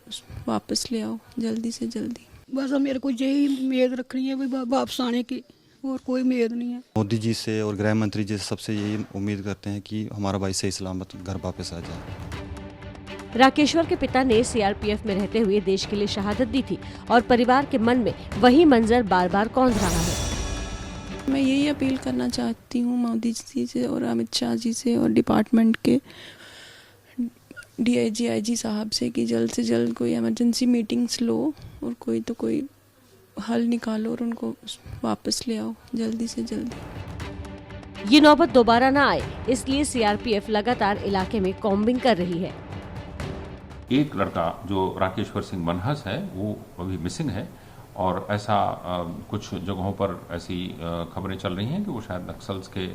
वापस ले आओ जल्दी से जल्दी। बस मेरे को यही उम्मीद रखनी है वापस आने की, और कोई उम्मीद नहीं है। मोदी जी से और गृह मंत्री जी से सबसे यही उम्मीद करते हैं कि हमारा भाई सही सलामत घर वापस आ जाए। राकेश्वर के पिता ने सीआरपीएफ में रहते हुए देश के लिए शहादत दी थी और परिवार के मन में वही मंजर बार बार कौंध रहा है। मैं यही अपील करना चाहती हूँ मोदी जी से और अमित शाह जी से और डिपार्टमेंट के DIG IG साहब से कि जल्द से जल्द कोई इमरजेंसी मीटिंग्स लो और कोई हल निकालो और उनको वापस ले आओ जल्दी से जल्दी। ये नौबत दोबारा ना आए, इसलिए सीआरपीएफ लगातार इलाके में कॉम्बिंग कर रही है। एक लड़का जो राकेश्वर सिंह मनहस है वो अभी मिसिंग है और ऐसा कुछ जगहों पर ऐसी खबरें चल रही हैं कि वो शायद नक्सल्स के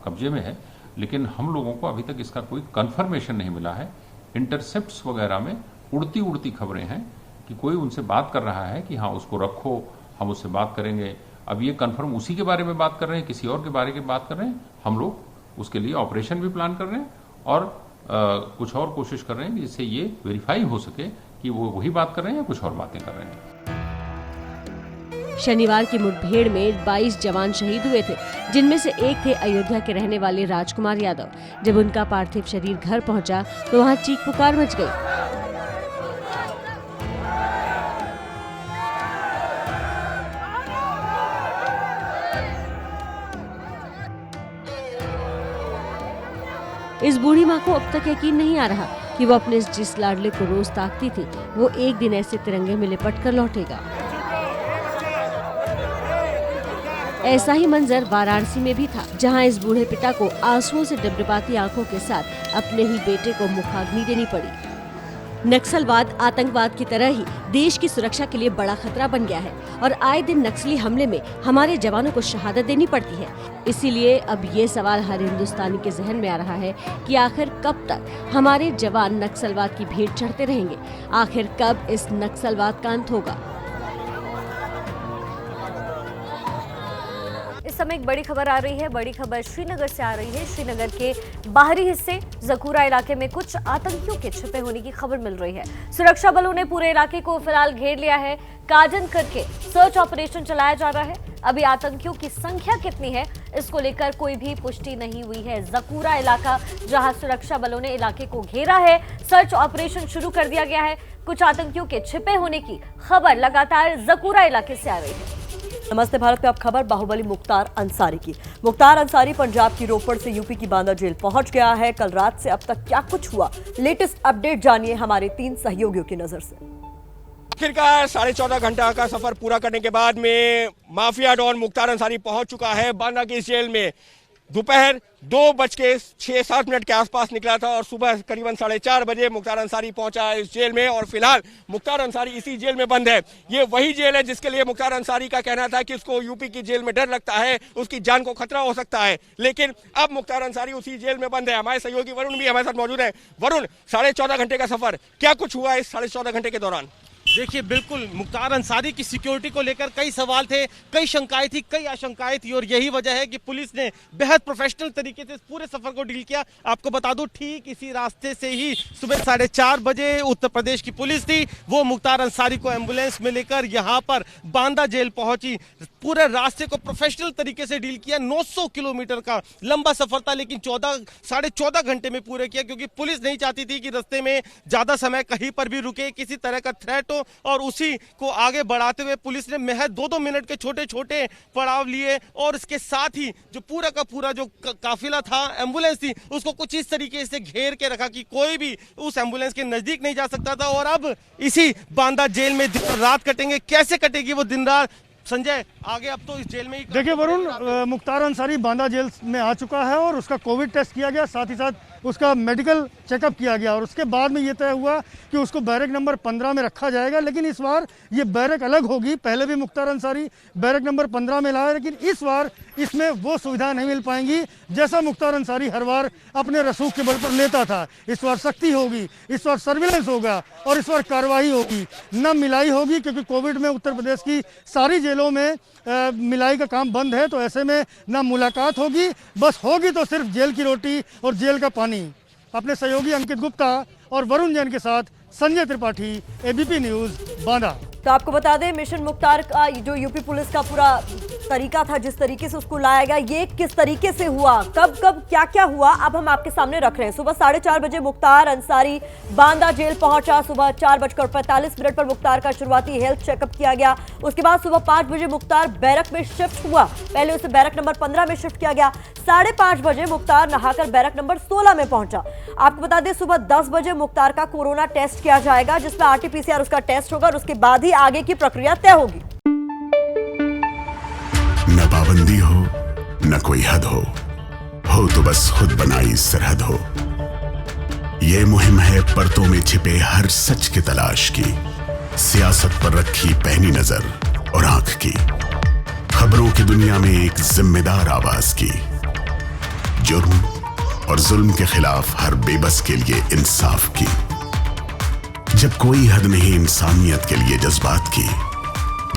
कब्जे में है, लेकिन हम लोगों को अभी तक इसका कोई कंफर्मेशन नहीं मिला है। इंटरसेप्ट्स वगैरह में उड़ती खबरें हैं कि कोई उनसे बात कर रहा है कि हाँ उसको रखो, हम उससे बात करेंगे। अब ये कंफर्म उसी के बारे में बात कर रहे हैं, किसी और के बारे में बात कर रहे हैं। हम लोग उसके लिए ऑपरेशन भी प्लान कर रहे हैं और कुछ और कोशिश कर रहे हैं जिससे ये वेरीफाई हो सके कि वो वही बात कर रहे हैं या कुछ और बातें कर रहे हैं। शनिवार की मुठभेड़ में 22 जवान शहीद हुए थे, जिनमें से एक थे अयोध्या के रहने वाले राजकुमार यादव। जब उनका पार्थिव शरीर घर पहुंचा तो वहां चीख पुकार मच गई। इस बूढ़ी माँ को अब तक यकीन नहीं आ रहा कि वो अपने जिस लाडले को रोज ताकती थी, वो एक दिन ऐसे तिरंगे में लिपट कर लौटेगा। ऐसा ही मंजर वाराणसी में भी था, जहां इस बूढ़े पिता को आंसुओं से डबडबाती आंखों के साथ अपने ही बेटे को मुखाग्नि देनी पड़ी। नक्सलवाद आतंकवाद की तरह ही देश की सुरक्षा के लिए बड़ा खतरा बन गया है और आए दिन नक्सली हमले में हमारे जवानों को शहादत देनी पड़ती है। इसीलिए अब ये सवाल हर हिंदुस्तानी के जहन में आ रहा है कि आखिर कब तक हमारे जवान नक्सलवाद की भेंट चढ़ते रहेंगे, आखिर कब इस नक्सलवाद का अंत होगा। इस समय एक बड़ी खबर आ रही है। बड़ी खबर श्रीनगर से आ रही है। श्रीनगर के बाहरी हिस्से जकूरा इलाके में कुछ आतंकियों के छिपे होने की खबर मिल रही है। सुरक्षा बलों ने पूरे इलाके को फिलहाल घेर लिया है। काजन करके सर्च ऑपरेशन चलाया जा रहा है। अभी आतंकियों की संख्या कितनी है, इसको लेकर कोई भी पुष्टि नहीं हुई है। जकूरा इलाका, जहां सुरक्षा बलों ने इलाके को घेरा है, सर्च ऑपरेशन शुरू कर दिया गया है। कुछ आतंकियों के छिपे होने की खबर लगातार जकूरा इलाके से आ रही है। नमस्ते भारत में अब खबर बाहुबली मुख्तार अंसारी की। मुख्तार अंसारी पंजाब की रोपड़ से यूपी की बांदा जेल पहुंच गया है। कल रात से अब तक क्या कुछ हुआ, लेटेस्ट अपडेट जानिए हमारे 3 सहयोगियों की नजर से। आखिरकार 14.5 घंटा का सफर पूरा करने के बाद में माफिया डॉन मुख्तार अंसारी पहुंच चुका है बांदा की इस जेल में। दोपहर 2:06-7 के आसपास निकला था और सुबह करीबन 4:30 बजे मुख्तार अंसारी पहुंचा इस जेल में और फिलहाल मुख्तार अंसारी इसी जेल में बंद है। ये वही जेल है जिसके लिए मुख्तार अंसारी का कहना था कि उसको यूपी की जेल में डर लगता है, उसकी जान को खतरा हो सकता है, लेकिन अब मुख्तार अंसारी उसी जेल में बंद है। हमारे सहयोगी वरुण भी हमारे साथ मौजूद है। वरुण, 14.5 घंटे का सफर, क्या कुछ हुआ इस 14.5 घंटे के दौरान? देखिए, बिल्कुल मुख्तार अंसारी की सिक्योरिटी को लेकर कई सवाल थे, कई शंकाएं थी, कई आशंकाएं थी और यही वजह है कि पुलिस ने बेहद प्रोफेशनल तरीके से पूरे सफर को डील किया। आपको बता दूं, ठीक इसी रास्ते से ही सुबह 4:30 बजे उत्तर प्रदेश की पुलिस थी, वो मुख्तार अंसारी को एम्बुलेंस में लेकर यहाँ पर बांदा जेल पहुंची। पूरे रास्ते को प्रोफेशनल तरीके से डील किया। 900 किलोमीटर का लंबा सफर था, लेकिन 14.5 घंटे में पूरे किया, क्योंकि पुलिस नहीं चाहती थी कि रास्ते में ज्यादा समय कहीं पर भी रुके, किसी तरह का थ्रेट हो, और उसी को आगे बढ़ाते हुए पुलिस ने महज 2-2 मिनट के छोटे छोटे पड़ाव लिए और इसके साथ ही जो पूरा का पूरा जो काफिला था, एम्बुलेंस थी, उसको कुछ इस तरीके से घेर के रखा कि कोई भी उस एम्बुलेंस के नजदीक नहीं जा सकता था। और अब इसी बांदा जेल में दिन रात कटेंगे। कैसे कटेगी वो दिन रात, संजय आगे अब तो इस जेल में ही। देखिए वरुण, मुख्तार अंसारी बांदा जेल में आ चुका है और उसका कोविड टेस्ट किया गया, साथ ही साथ उसका मेडिकल चेकअप किया गया और उसके बाद में ये तय हुआ कि उसको बैरक नंबर 15 में रखा जाएगा। लेकिन इस बार ये बैरक अलग होगी। पहले भी मुख्तार अंसारी बैरक नंबर 15 में लाया, लेकिन इस बार इसमें वो सुविधा नहीं मिल पाएंगी जैसा मुख्तार अंसारी हर बार अपने रसूख के बल पर लेता था। इस बार सख्ती होगी, इस बार सर्विलेंस होगा और इस बार कार्रवाई होगी, न मिलाई होगी, क्योंकि कोविड में उत्तर प्रदेश की सारी जेलों में मिलाई का काम बंद है। तो ऐसे में ना मुलाकात होगी, बस होगी तो सिर्फ जेल की रोटी और जेल का पानी। अपने सहयोगी अंकित गुप्ता और वरुण जैन के साथ संजय त्रिपाठी, एबीपी न्यूज, बांदा। तो आपको बता दें, मिशन मुख्तार का जो यूपी पुलिस का पूरा तरीका था, जिस तरीके से उसको लाया गया, ये किस तरीके से हुआ, कब कब क्या क्या हुआ, अब हम आपके सामने रख रहे हैं। सुबह 4:30 बजे मुख्तार अंसारी बांदा जेल पहुंचा। सुबह 4:45 पर मुख्तार का शुरुआती हेल्थ चेकअप किया गया। उसके बाद सुबह 5 बजे मुख्तार बैरक में शिफ्ट हुआ। पहले उसे बैरक नंबर 15 में शिफ्ट किया गया। 5:30 बजे मुख्तार नहाकर बैरक नंबर 16 में पहुंचा। आपको बता दें, सुबह 10 बजे मुख्तार का कोरोना टेस्ट किया जाएगा, जिसमें RT-PCR उसका टेस्ट होगा और उसके बाद ही आगे की प्रक्रिया तय होगी। न पाबंदी हो न कोई हद हो तो बस खुद बनाई सरहद हो। ये मुहिम है परतों में छिपे हर सच की तलाश की, सियासत पर रखी पैनी नजर और आंख की, खबरों की दुनिया में एक जिम्मेदार आवाज की, जुर्म और जुल्म के खिलाफ हर बेबस के लिए इंसाफ की। जब कोई हद नहीं इंसानियत के लिए जज्बात की,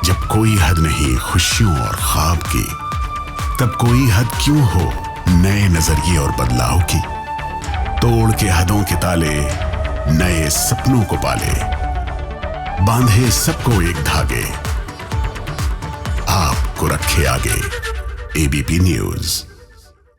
जब कोई हद नहीं खुशियों और ख्वाब की, तब कोई हद क्यों हो नए नजरिए और बदलाव की। तो तोड़ के हदों के ताले, नए सपनों को पाले, बांधे सबको एक धागे, आपको रखे आगे। ABP news.